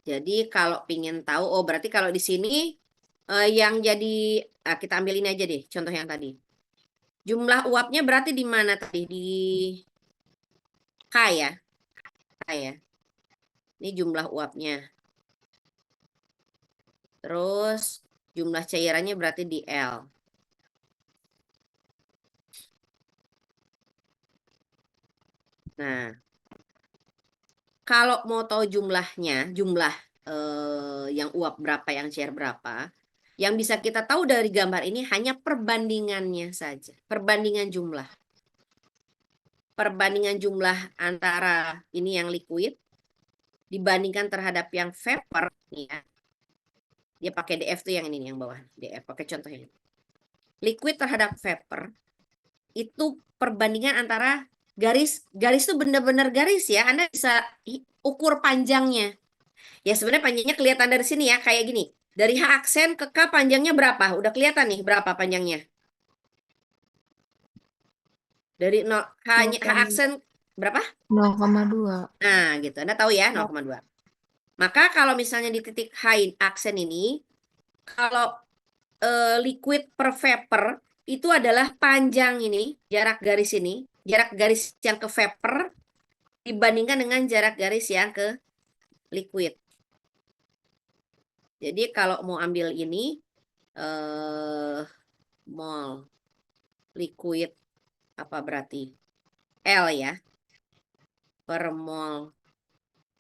Jadi kalau pingin tahu, oh berarti kalau di sini yang jadi, kita ambil ini aja deh, contoh yang tadi. Jumlah uapnya berarti di mana tadi? Di K ya. K ya. Ini jumlah uapnya. Terus jumlah cairannya berarti di L. Nah, kalau mau tahu jumlahnya, jumlah yang uap berapa, yang cair berapa, yang bisa kita tahu dari gambar ini hanya perbandingannya saja. Perbandingan jumlah. Perbandingan jumlah antara ini yang liquid dibandingkan terhadap yang vapor. Nih ya. Dia pakai DF tuh yang ini yang bawah. DF pakai contoh ini. Liquid terhadap vapor itu perbandingan antara garis tuh bener-bener garis ya. Anda bisa ukur panjangnya. Ya sebenarnya panjangnya kelihatan dari sini ya, kayak gini. Dari H aksen ke K panjangnya berapa? Udah kelihatan nih berapa panjangnya. Dari H aksen berapa? 0,2. Nah, gitu. Anda tahu ya, 0,2. Maka kalau misalnya di titik H aksen ini, kalau liquid per vapor itu adalah panjang ini, jarak garis ini, jarak garis yang ke vapor dibandingkan dengan jarak garis yang ke liquid. Jadi kalau mau ambil ini mol liquid apa berarti L ya per mol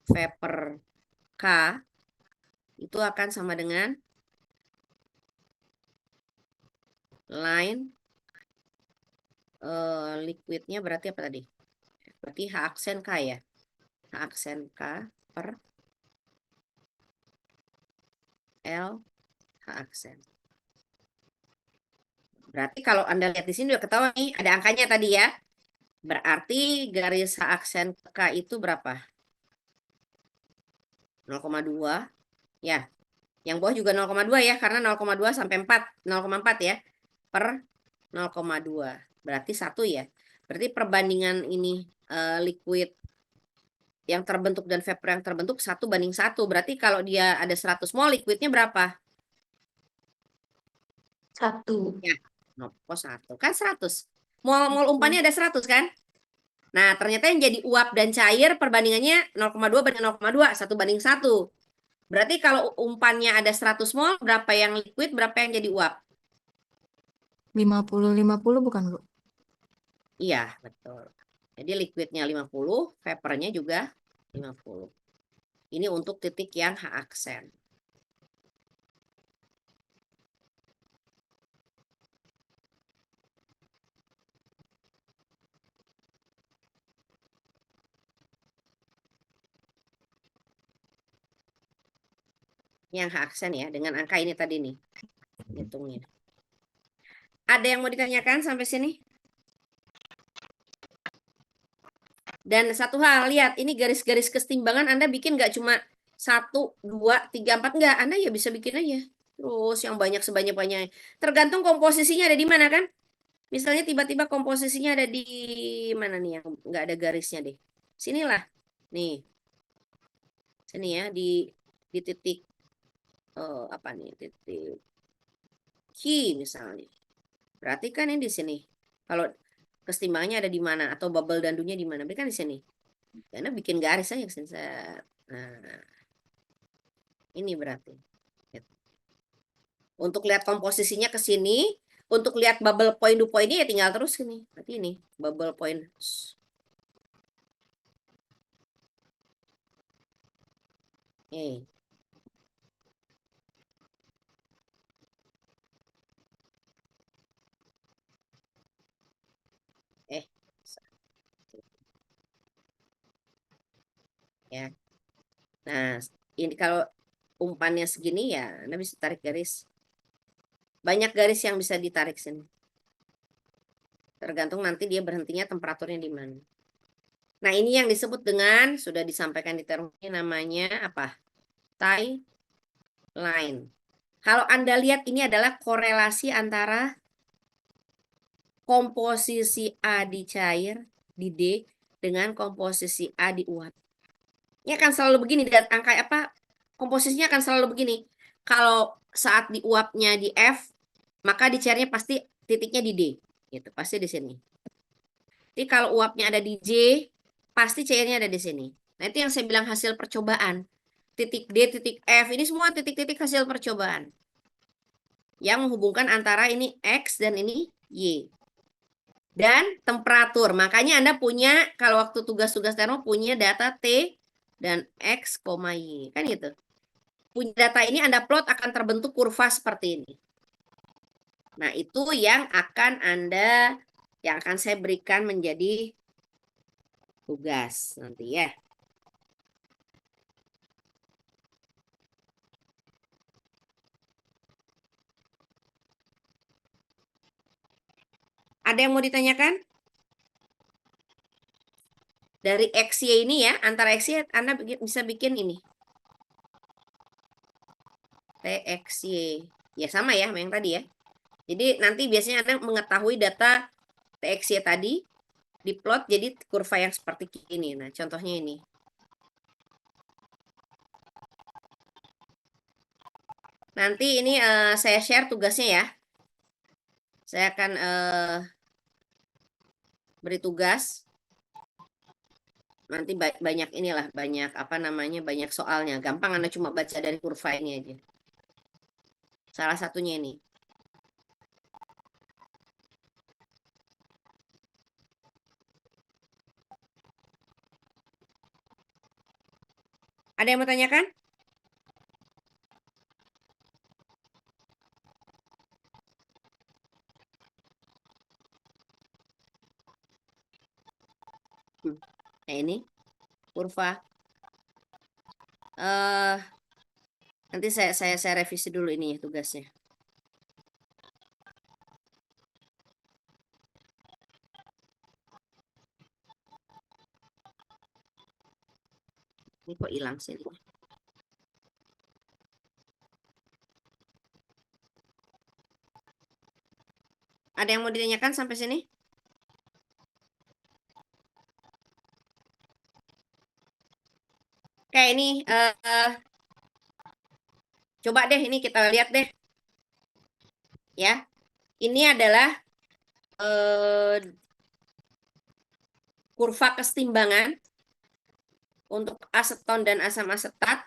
vapor K itu akan sama dengan line liquidnya berarti apa tadi? Berarti H aksen K ya. H aksen K per L H aksen. Berarti kalau Anda lihat di sini udah ketahuan nih, ada angkanya tadi ya. Berarti garis H aksen K itu berapa? 0,2 ya. Yang bawah juga 0,2 ya, karena 0,2 sampai 4, 0,4 ya. Per 0,2. Berarti 1 ya. Berarti perbandingan ini liquid yang terbentuk dan vapor yang terbentuk 1:1. Berarti kalau dia ada 100 mol, liquidnya berapa? 1. Ya, 1. Kan 100. Mol umpannya ada 100 kan? Nah, ternyata yang jadi uap dan cair perbandingannya 0,2 banding 0,2, 1:1. Berarti kalau umpannya ada 100 mol, berapa yang liquid, berapa yang jadi uap? 50-50 bukan, Bu? Iya, betul. Jadi liquidnya 50, vapornya juga 50. Ini untuk titik yang H aksen. Yang H aksen ya, dengan angka ini tadi nih. Hitungnya. Ada yang mau ditanyakan sampai sini? Dan satu hal, lihat, ini garis-garis kesetimbangan Anda bikin nggak cuma 1, 2, 3, 4, enggak. Anda ya bisa bikin aja. Terus yang banyak sebanyak-banyaknya. Tergantung komposisinya ada di mana kan? Misalnya tiba-tiba komposisinya ada di mana nih yang nggak ada garisnya deh. Sinilah. Nih. Sini ya, di titik apa nih? Titik Q misalnya. Berarti kan ini di sini. Kalau kesetimbangannya ada di mana atau bubble dandunya di mana? Berarti kan di sini. Karena bikin garis aja sensor. Nah, ini berarti. Untuk lihat komposisinya ke sini, untuk lihat bubble point to point-nya ya tinggal terus sini. Berarti ini bubble point. Nih. Ya. Nah, ini kalau umpannya segini ya, Anda bisa tarik garis. Banyak garis yang bisa ditarik sini. Tergantung nanti dia berhentinya temperaturnya di mana. Nah, ini yang disebut dengan, sudah disampaikan di term ini namanya apa? Tie line. Kalau Anda lihat ini adalah korelasi antara komposisi A di cair, di D, dengan komposisi A di uap. Ini akan selalu begini, dan angka apa? Komposisinya akan selalu begini. Kalau saat di uapnya di F, maka di cairnya pasti titiknya di D. Gitu, pasti di sini. Jadi kalau uapnya ada di J, pasti cairnya ada di sini. Nah, itu yang saya bilang hasil percobaan. Titik D, titik F, ini semua titik-titik hasil percobaan. Yang menghubungkan antara ini X dan ini Y. Dan temperatur. Makanya Anda punya, kalau waktu tugas-tugas termo punya data T dan X, Y. Kan gitu. Punya data ini Anda plot akan terbentuk kurva seperti ini. Nah, itu yang akan saya berikan menjadi tugas nanti ya. Ada yang mau ditanyakan? Dari XY ini ya, antara XY Anda bisa bikin ini. TXY. Ya sama ya, sama yang tadi ya. Jadi nanti biasanya Anda mengetahui data TXY tadi, diplot jadi kurva yang seperti ini. Nah, contohnya ini. Nanti ini saya share tugasnya ya. Saya akan beri tugas. Nanti banyak inilah, banyak apa namanya, banyak soalnya. Gampang Anda cuma baca dari kurva ini aja. Salah satunya ini. Ada yang mau tanyakan? Nah ini kurva. Nanti saya revisi dulu ini ya tugasnya. Ini kok hilang sih? Ada yang mau ditanyakan sampai sini? Oke, ini coba deh ini kita lihat deh. Ya. Ini adalah kurva kesetimbangan untuk aseton dan asam asetat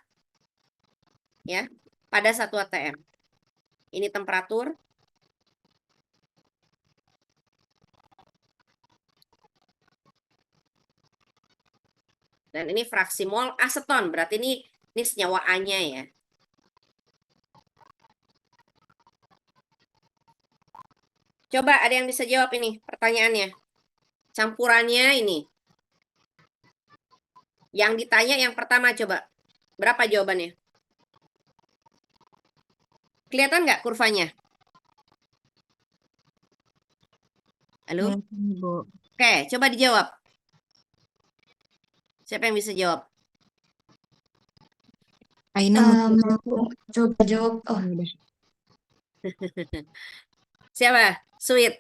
ya pada 1 atm. Ini temperatur. Dan ini fraksi mol aseton, berarti ini senyawa A-nya ya. Coba ada yang bisa jawab ini pertanyaannya. Campurannya ini. Yang ditanya yang pertama coba. Berapa jawabannya? Kelihatan nggak kurvanya? Halo? Bu. Oke, coba dijawab. Siapa yang bisa jawab? Aina mau Coba jawab. Oh, udah. Siapa? Sweet.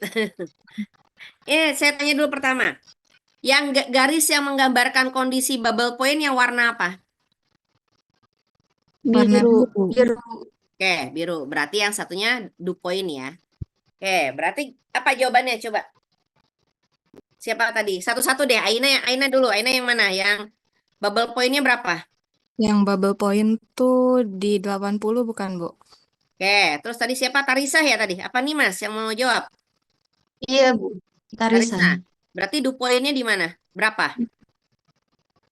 Saya tanya dulu pertama. Yang garis yang menggambarkan kondisi bubble point yang warna apa? Warna biru. biru. Oke, biru. Berarti yang satunya dew point ya. Oke, berarti apa jawabannya? Coba. Siapa tadi? Satu-satu deh. Aina dulu. Aina yang mana? Yang bubble point-nya berapa? Yang bubble point tuh di 80 bukan, Bu? Oke, terus tadi siapa? Tarisa ya tadi? Apa nih Mas yang mau jawab? Iya, Bu. Tarisa. Tarisa. Berarti dew point-nya di mana? Berapa?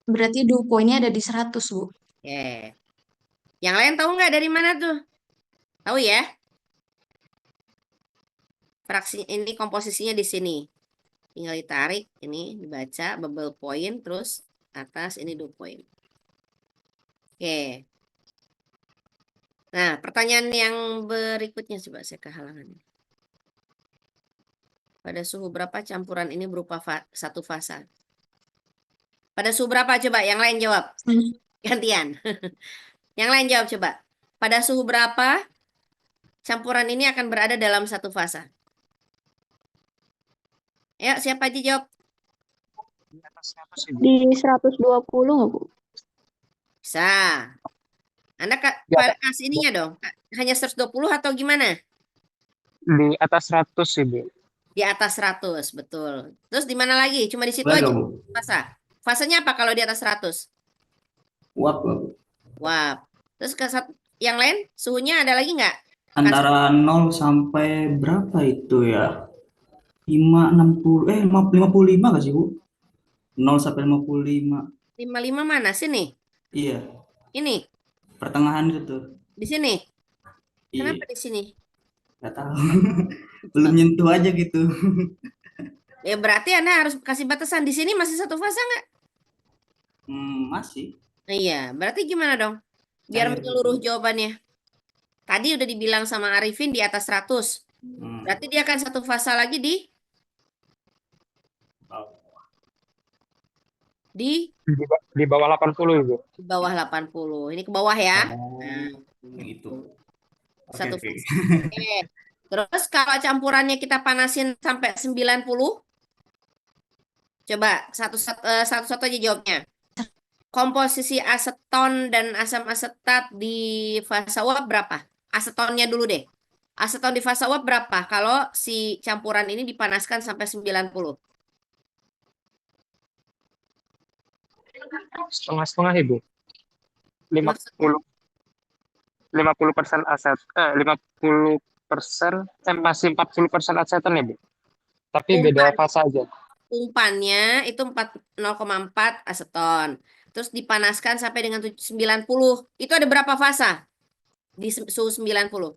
Berarti dew point-nya ada di 100, Bu. Oke. Yang lain tahu nggak dari mana tuh? Tahu ya? Fraksi ini komposisinya di sini. Tinggal ditarik, ini dibaca bubble point, terus atas ini dew point. Oke. Nah, pertanyaan yang berikutnya coba saya kehalangan. Pada suhu berapa campuran ini berupa satu fasa? Pada suhu berapa coba? Yang lain jawab. Gantian. Yang lain jawab coba. Pada suhu berapa campuran ini akan berada dalam satu fasa? Ya, siapa aja jawab? Di atasnya apa sih, Bu? Di 120 nggak, Bu? Bisa. Anda Ya, kasih ininya dong. Hanya 120 atau gimana? di atas 100 sih, Bu. Di atas 100, betul. Terus di mana lagi? Cuma di situ Boleh aja nggak, Bu? fasa. Fasanya apa kalau di atas 100? Uap nggak, Bu? Wah. Terus yang lain suhunya ada lagi nggak? Antara 0 sampai berapa itu ya? 55 nggak sih, Bu? 0 sampai 55. 55 mana? Sini. Iya, Ini. pertengahan itu tuh. Di sini. Iya, Kenapa di sini? nggak tahu. Belum nyentuh aja gitu. Ya berarti Anda harus kasih batasan. Di sini masih satu fasa nggak? Masih. Nah, iya, berarti gimana dong? Biar Cair menyeluruh gitu. jawabannya. Tadi udah dibilang sama Arifin di atas 100. Berarti dia akan satu fasa lagi di di Di bawah 80, Ibu. bawah 80. Ini ke bawah ya. Oh, Nah, gitu. gitu. Oke, Satu oke. fase. Oke. Terus kalau campurannya kita panasin sampai 90, coba satu-satu aja jawabnya. Komposisi aseton dan asam asetat di fase uap berapa? Asetonnya dulu deh. Aseton di fase uap berapa kalau si campuran ini dipanaskan sampai 90? Setengah-setengah, Ibu. Maksudnya 50 50% aset 50% masih 40% aseton ya, Bu. Tapi beda umpan, fase aja. umpannya itu 0,4 aseton. Terus dipanaskan sampai dengan 90. Itu ada berapa fasa di suhu 90?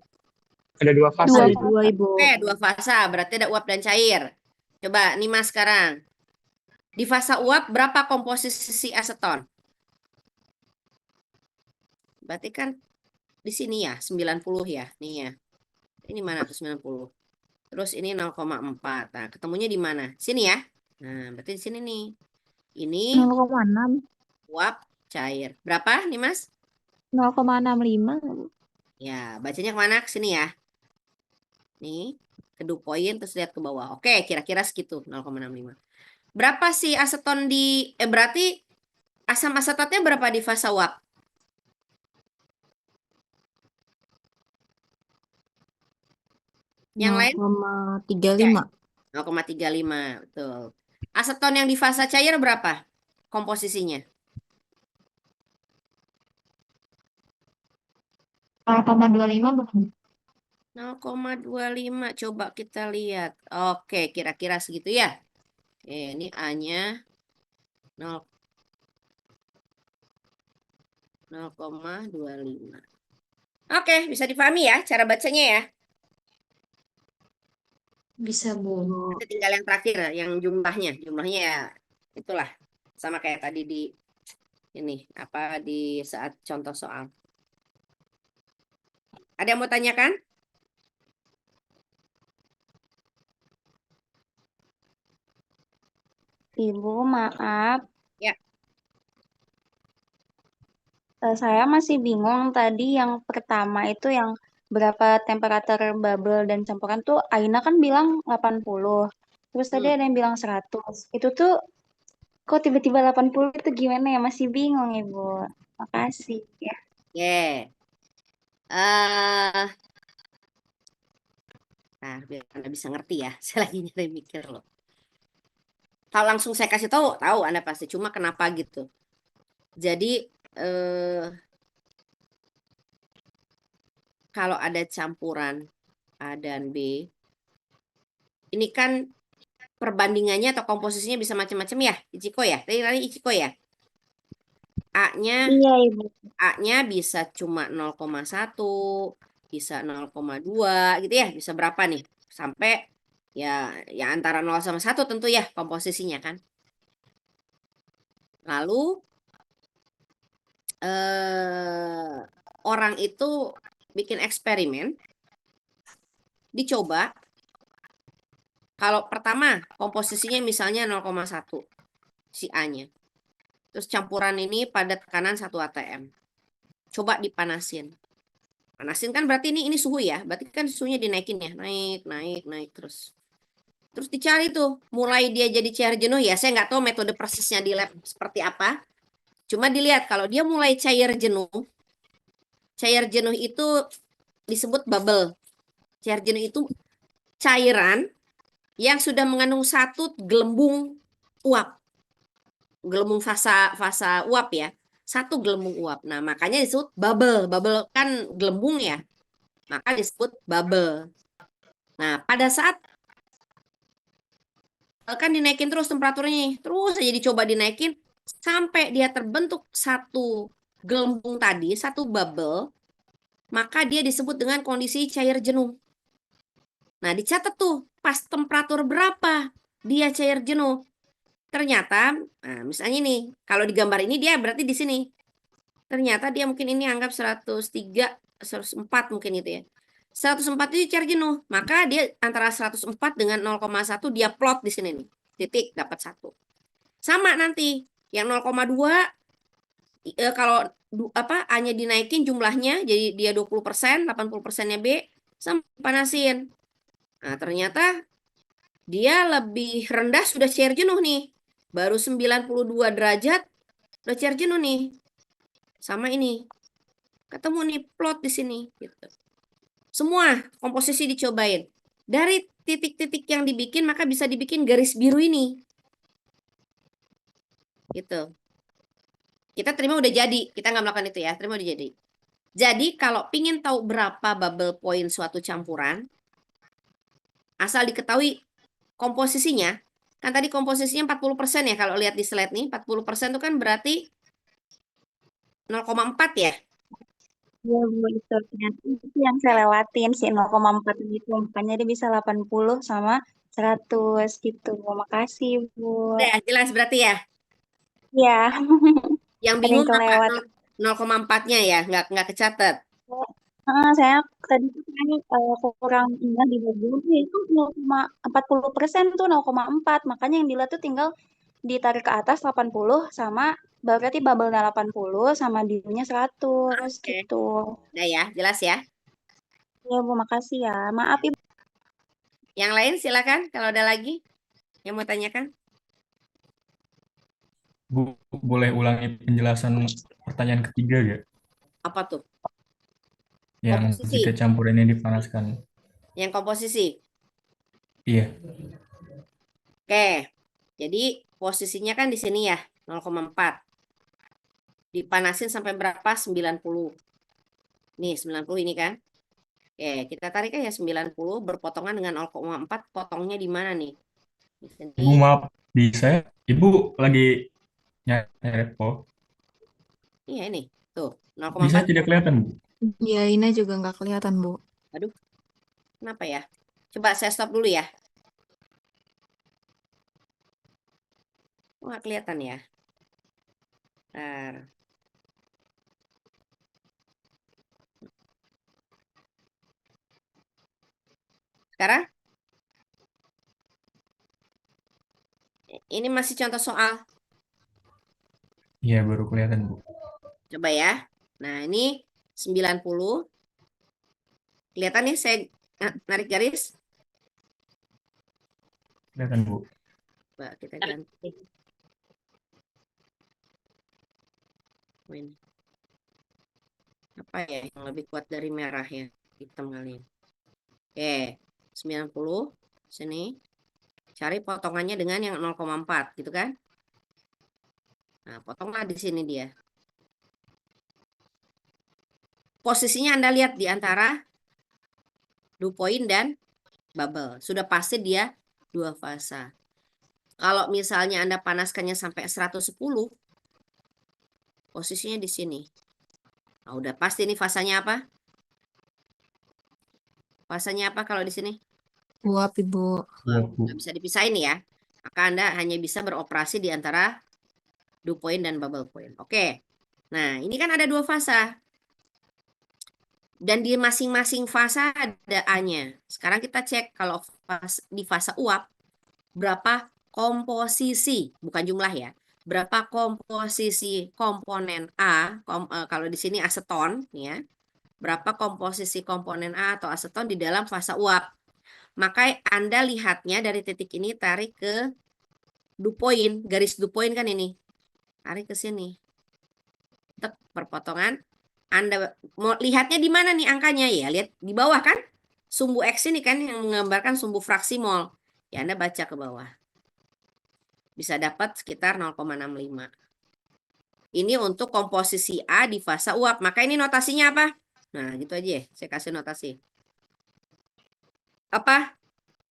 Ada 2 fase, Dua Ibu. dua Ibu. Oke, 2 fasa, berarti ada uap dan cair. Coba nih Mas sekarang. Di fasa uap berapa komposisi aseton? Berarti kan di sini ya, 90 ya. Nih ya. Ini mana tuh 90? Terus ini 0,4. Nah, ketemunya di mana? Sini ya. Nah, berarti di sini nih. Ini 0,6. uap cair. Berapa nih Mas? 0,65. Ya, bacanya kemana? Ke sini ya. Nih, kedua poin terus lihat ke bawah. Oke, kira-kira segitu 0,65. Berapa sih aseton berarti asam asetatnya berapa di fasa uap? Yang lain? 0,35. 0,35, betul. Aseton yang di fasa cair berapa komposisinya? 0,25 bukan? 0,25. Coba kita lihat. Oke, kira-kira segitu ya. Ini A-nya 0,25. Oke, bisa dipahami ya cara bacanya ya. Bisa, Bu. Nanti tinggal yang terakhir, yang jumlahnya. Jumlahnya ya itulah. Sama kayak tadi di di saat contoh soal. Ada yang mau tanyakan? Ibu, maaf. Ya. Saya masih bingung tadi yang pertama itu yang berapa temperatur bubble dan campuran tuh Aina kan bilang 80. Terus tadi ada yang bilang 100. Itu tuh kok tiba-tiba 80 itu gimana ya? Masih bingung, Ibu. Makasih ya. Oke. Nah, biar Anda bisa ngerti ya. Saya lagi nyari mikir loh. Kalau langsung saya kasih tahu Anda pasti. Cuma kenapa gitu? Jadi kalau ada campuran A dan B, ini kan perbandingannya atau komposisinya bisa macam-macam ya, Ichiko ya. Tadi Ichiko ya. A-nya Iya, Ibu. A-nya bisa cuma 0,1, bisa 0,2 gitu ya. Bisa berapa nih? Sampai ya antara 0 sama 1 tentu ya komposisinya kan. Lalu orang itu bikin eksperimen, dicoba. Kalau pertama komposisinya misalnya 0,1 si A-nya. Terus campuran ini pada tekanan 1 atm. Coba dipanasin. Panasin kan berarti ini suhu ya. Berarti kan suhunya dinaikin ya. Naik terus. Terus dicari tuh. Mulai dia jadi cair jenuh ya. Saya nggak tahu metode persisnya di lab seperti apa. Cuma dilihat kalau dia mulai cair jenuh. Cair jenuh itu disebut bubble. Cair jenuh itu cairan yang sudah mengandung satu gelembung uap. Gelembung fasa uap ya. Satu gelembung uap. Nah, makanya disebut bubble. Bubble kan gelembung ya. Maka disebut bubble. Nah, pada saat kan dinaikin terus temperaturnya. Terus aja dicoba dinaikin sampai dia terbentuk satu gelembung tadi, satu bubble. Maka dia disebut dengan kondisi cair jenuh. Nah, dicatat tuh pas temperatur berapa dia cair jenuh. Ternyata, nah misalnya nih, kalau di gambar ini dia berarti di sini. Ternyata dia mungkin ini anggap 103, 104 mungkin itu ya. 104 itu cair jenuh. Maka dia antara 104 dengan 0,1 dia plot di sini nih. Titik dapat 1. Sama nanti Yang 0,2 kalau A-nya dinaikin jumlahnya jadi dia 20%, 80%-nya B, sama panasin. Nah, ternyata dia lebih rendah sudah cair jenuh nih. Baru 92 derajat udah cair jenuh nih. Sama ini. Ketemu nih plot di sini gitu. Semua komposisi dicobain. Dari titik-titik yang dibikin maka bisa dibikin garis biru ini. Gitu. Kita terima udah jadi, kita nggak melakukan itu ya, terima udah jadi. Jadi kalau pingin tahu berapa bubble point suatu campuran, asal diketahui komposisinya, kan tadi komposisinya 40% ya, kalau lihat di slide nih, 40% itu kan berarti 0,4 ya. Iya, Bu, itu ternyata itu yang saya lewatin si 0,4 itu. Makanya dia bisa 80 sama 100 gitu. Makasih, Bu. Udah jelas berarti ya. Iya, Yang ada yang bingung apa? kelewat. 0,4-nya ya, nggak kecatat. Saya tadi tuh kayaknya kurang ingat di bagian itu 0,40% tuh 0,4. Makanya yang dilihat tuh tinggal ditarik ke atas 80 sama berarti bubble-nya 80 sama diamnya 100 Oke. gitu. Udah ya, jelas ya. Ya, Bu, makasih ya. Maaf, Ibu. Yang lain silakan kalau ada lagi yang mau tanyakan. Bu, boleh ulangi penjelasan pertanyaan ketiga gak? Apa tuh? Yang Komposisi. jika campurannya dipanaskan. Yang komposisi. Iya, Oke. Jadi posisinya kan di sini ya, 0,4. Dipanasin sampai berapa? 90. Nih, 90 ini kan. Oke, kita tarik aja 90 berpotongan dengan 0,4. Potongnya di mana nih? Di sini. Ibu maaf, bisa? Ibu lagi nyeret po. Iya ini. Tuh, Bisa 0,4. tidak kelihatan, Bu? Ya, Ina juga nggak kelihatan, Bu. Aduh. Kenapa ya? Coba saya stop dulu ya. Oh, nggak kelihatan ya. Bentar. Sekarang? Ini masih contoh soal. Iya, baru kelihatan, Bu. Coba ya. Nah, ini 90. Kelihatan nih saya narik garis. Kelihatan, Bu. Coba kita ganti. Oh, ini. Apa ya yang lebih kuat dari merah ya? Hitam kali ini. Oke, 90 sini. Cari potongannya dengan yang 0,4 gitu kan? Nah, potonglah di sini dia. Posisinya Anda lihat di antara dew point dan bubble. Sudah pasti dia dua fasa. Kalau misalnya Anda panaskannya sampai 110, posisinya di sini. Nah, udah pasti ini fasanya apa? Fasanya apa kalau di sini? Uap, Ibu. Uap, Bu. Nggak bisa dipisahin ya. Maka Anda hanya bisa beroperasi di antara dew point dan bubble point. Oke. Nah, ini kan ada dua fasa. Dan di masing-masing fasa ada A-nya. Sekarang kita cek kalau di fasa uap, berapa komposisi, bukan jumlah ya. Berapa komposisi komponen A, kalau di sini aseton, ya. Berapa komposisi komponen A atau aseton di dalam fasa uap. Maka Anda lihatnya dari titik ini tarik ke dew point, garis dew point kan ini. Tarik ke sini. Tek, perpotongan. Anda mau lihatnya di mana nih angkanya ya? Lihat di bawah kan? Sumbu X ini kan yang menggambarkan sumbu fraksi mol. Ya Anda baca ke bawah. Bisa dapat sekitar 0,65. Ini untuk komposisi A di fasa uap. Maka ini notasinya apa? Nah, gitu aja ya. Saya kasih notasi. Apa?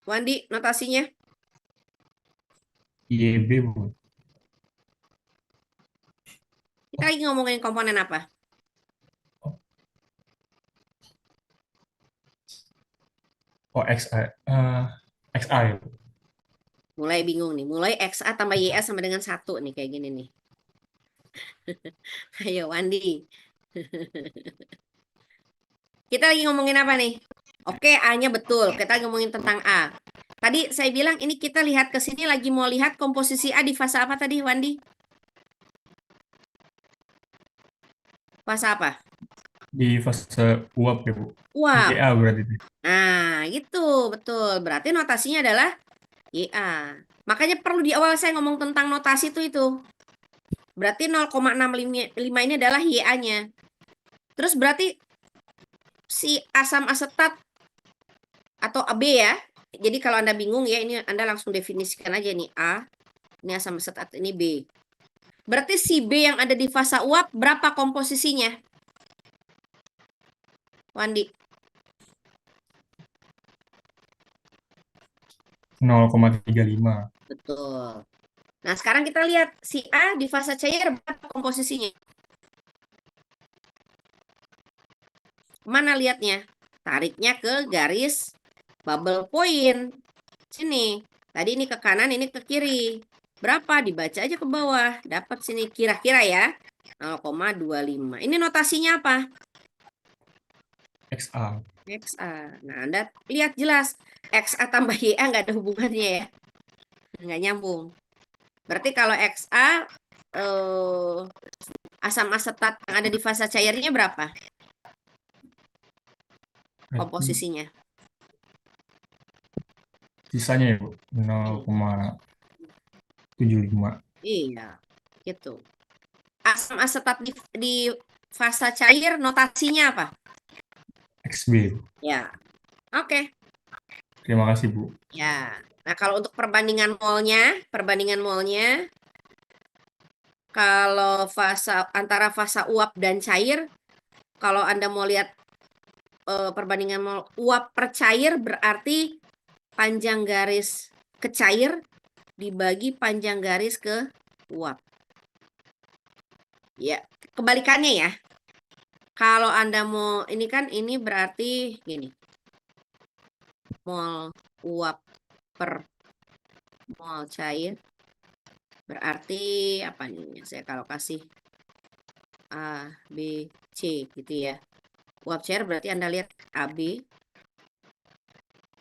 Wandi, notasinya? IEB, Bu. Kita lagi ngomongin komponen apa? Oh, XA. XA ya, Bu. Mulai bingung nih. Mulai XA tambah YA sama dengan 1 nih. Kayak gini nih. Ayo, Wandi. Kita lagi ngomongin apa nih? Oke, A-nya betul. Kita lagi ngomongin tentang A. Tadi saya bilang ini kita lihat ke sini lagi mau lihat komposisi A di fasa apa tadi, Wandi? Fase apa? Di fase uap ya, Bu. Uap. YA berarti itu. Nah, gitu, betul. Berarti notasinya adalah YA. Makanya perlu di awal saya ngomong tentang notasi itu. Berarti 0,65 ini adalah YA-nya. Terus berarti si asam asetat atau AB ya. Jadi kalau Anda bingung ya, ini Anda langsung definisikan aja nih A, ini asam asetat, ini B. Berarti si B yang ada di fasa uap berapa komposisinya? Wandi. 0,35. Betul. Nah, sekarang kita lihat si A di fasa cair berapa komposisinya? Mana lihatnya? Tariknya ke garis bubble point. Sini. Tadi ini ke kanan, ini ke kiri. Berapa? Dibaca aja ke bawah. Dapat sini kira-kira ya. 0,25. Ini notasinya apa? XA. XA. Nah, Anda lihat jelas. XA tambah YA nggak ada hubungannya ya. Nggak nyambung. Berarti kalau XA, asam asetat yang ada di fasa cairnya berapa komposisinya? Sisanya ya, Bu. 0,75. Iya, gitu. Asam asetat di fasa cair notasinya apa? XB. Ya, oke. Terima kasih, Bu. Ya. Nah, kalau untuk perbandingan molnya, kalau antara fasa uap dan cair, kalau Anda mau lihat perbandingan mol uap per cair berarti panjang garis ke cair dibagi panjang garis ke uap. Ya, kebalikannya ya. Kalau Anda mau ini kan ini berarti gini. Mol uap per mol cair berarti apa nih? Saya kalau kasih A, B, C gitu ya. Uap cair berarti Anda lihat AB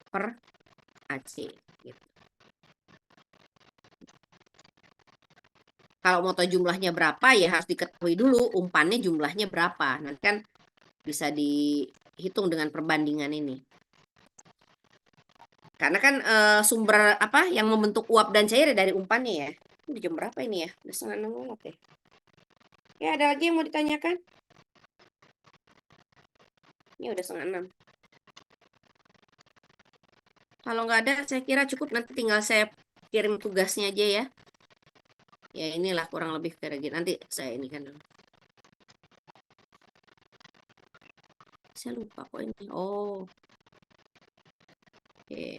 per AC gitu. Kalau mau tahu jumlahnya berapa ya harus diketahui dulu umpannya jumlahnya berapa. Nanti kan bisa dihitung dengan perbandingan ini. Karena kan sumber apa yang membentuk uap dan cair dari umpannya ya. Ini jam berapa ini ya? Udah 5:30 oke. Ya ada lagi yang mau ditanyakan? Ini udah 5:30. Kalau nggak ada saya kira cukup nanti tinggal saya kirim tugasnya aja ya. Ya inilah kurang lebih kayak gitu. Nanti saya ini kan dulu. Saya lupa kok ini. Oh. Oke.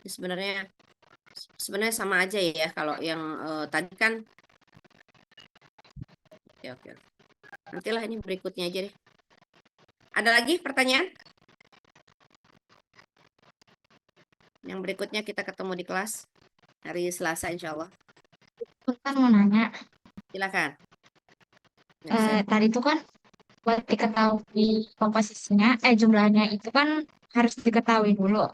Ini sebenarnya sama aja ya kalau yang tadi kan. Oke. Nantilah ini berikutnya aja deh. Ada lagi pertanyaan? Yang berikutnya kita ketemu di kelas hari Selasa insya Allah. Kan mau nanya, Silakan. tadi itu kan buat diketahui komposisinya, jumlahnya itu kan harus diketahui dulu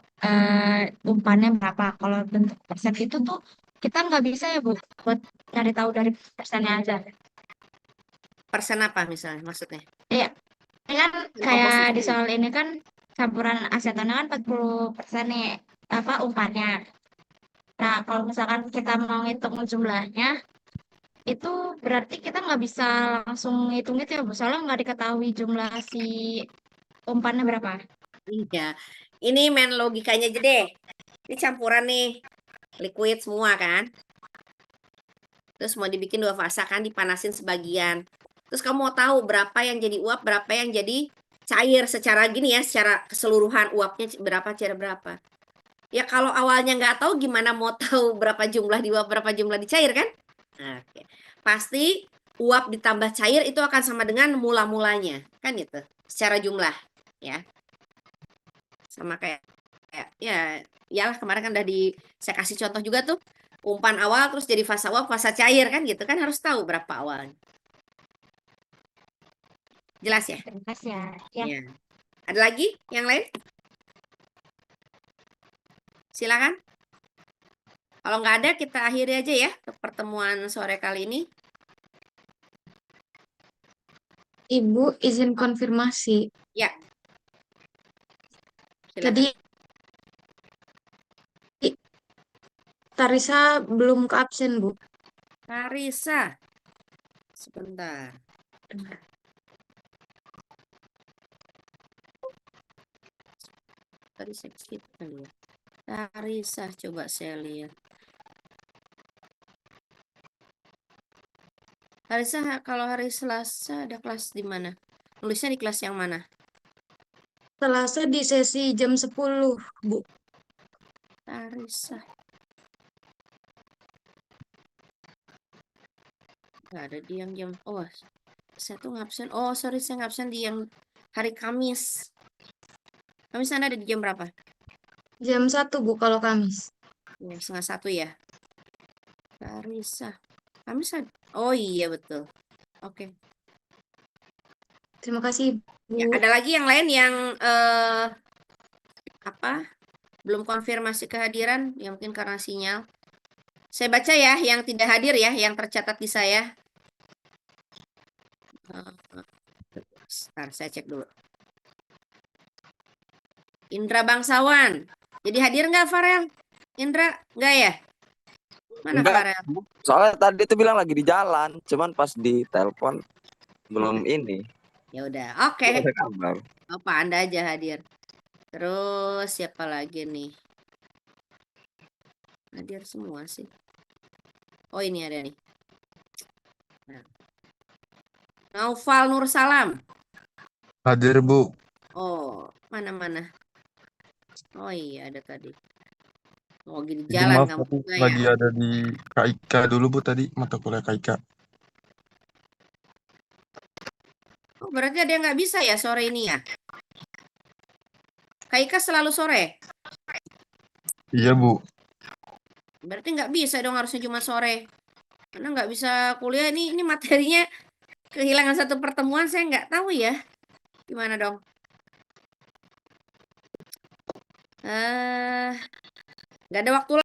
umpannya berapa. Kalau bentuk persen itu tuh kita nggak bisa ya Bu, buat cari tahu dari persennya aja. Persen apa misalnya maksudnya? Iya, ini kan kayak Komposisi. di soal ini kan campuran asetonnya kan 40% nih apa umpannya. Nah, kalau misalkan kita mau hitung jumlahnya, itu berarti kita nggak bisa langsung hitung itu ya Bu, soalnya nggak diketahui jumlah si umpannya berapa. Iya. Ini main logikanya aja deh. Ini campuran nih. Liquid semua kan. Terus mau dibikin 2 fasa kan dipanasin sebagian. Terus kamu mau tahu berapa yang jadi uap, berapa yang jadi cair secara gini ya, secara keseluruhan uapnya berapa, cair berapa. Ya kalau awalnya nggak tahu gimana mau tahu berapa jumlah di uap, berapa jumlah di cair kan? Oke. Pasti uap ditambah cair itu akan sama dengan mula-mulanya. Kan itu, secara jumlah. Ya. Sama kayak ya iyalah kemarin kan udah saya kasih contoh juga tuh umpan awal terus jadi fasa uap fasa cair kan gitu kan harus tahu berapa awalnya. Jelas ya? Jelas ya. Ya. Ya. Ada lagi yang lain? Silakan. Kalau nggak ada kita akhiri aja ya untuk pertemuan sore kali ini. Ibu izin konfirmasi. Ya, silakan. Tadi Tarisa belum ke absen, Bu. Karisa. Sebentar. Tadi saya skip kali ya. Karisa, coba saya lihat. Karisa, kalau hari Selasa ada kelas di mana? Nulisnya di kelas yang mana? Selasa di sesi jam 10, Bu. Karisa. Nggak ada di yang jam. Oh, saya tuh ngabsen. Oh, sorry, saya ngabsen di yang hari Kamis. Kamis Anda ada di jam berapa? Jam 1, Bu, kalau Kamis. Ya, 12:30 ya. Karisa. Kamis ada. Oh iya, betul. Oke. Terima kasih, Ya, Bu. ada lagi yang lain yang apa? Belum konfirmasi kehadiran, ya mungkin karena sinyal. Saya baca ya, yang tidak hadir ya, yang tercatat di saya. Sebentar, saya cek dulu. Indra Bangsawan. Jadi hadir nggak Farel? Indra, nggak ya? Mana Enggak, Farel? soalnya tadi itu bilang lagi di jalan, cuman pas di telepon belum ini. Ya udah, oke. Belum ada kabar. Apa Anda aja hadir. Terus siapa lagi nih? Hadir semua sih. Oh, ini ada nih. Nah. Naufal Nur Salam. Hadir, Bu. Oh, mana-mana? Oh iya, ada tadi. Oh, lagi di Jadi jalan maaf, kamu aku juga ya. lagi ada di KIK dulu, Bu, tadi. Mata kuliah KIK. Oh, berarti ada yang nggak bisa ya sore ini ya? Kaika selalu sore? Iya, Bu. Berarti nggak bisa dong, harusnya cuma sore. Karena nggak bisa kuliah, ini materinya kehilangan satu pertemuan, saya nggak tahu ya. Gimana dong? Nggak ada waktu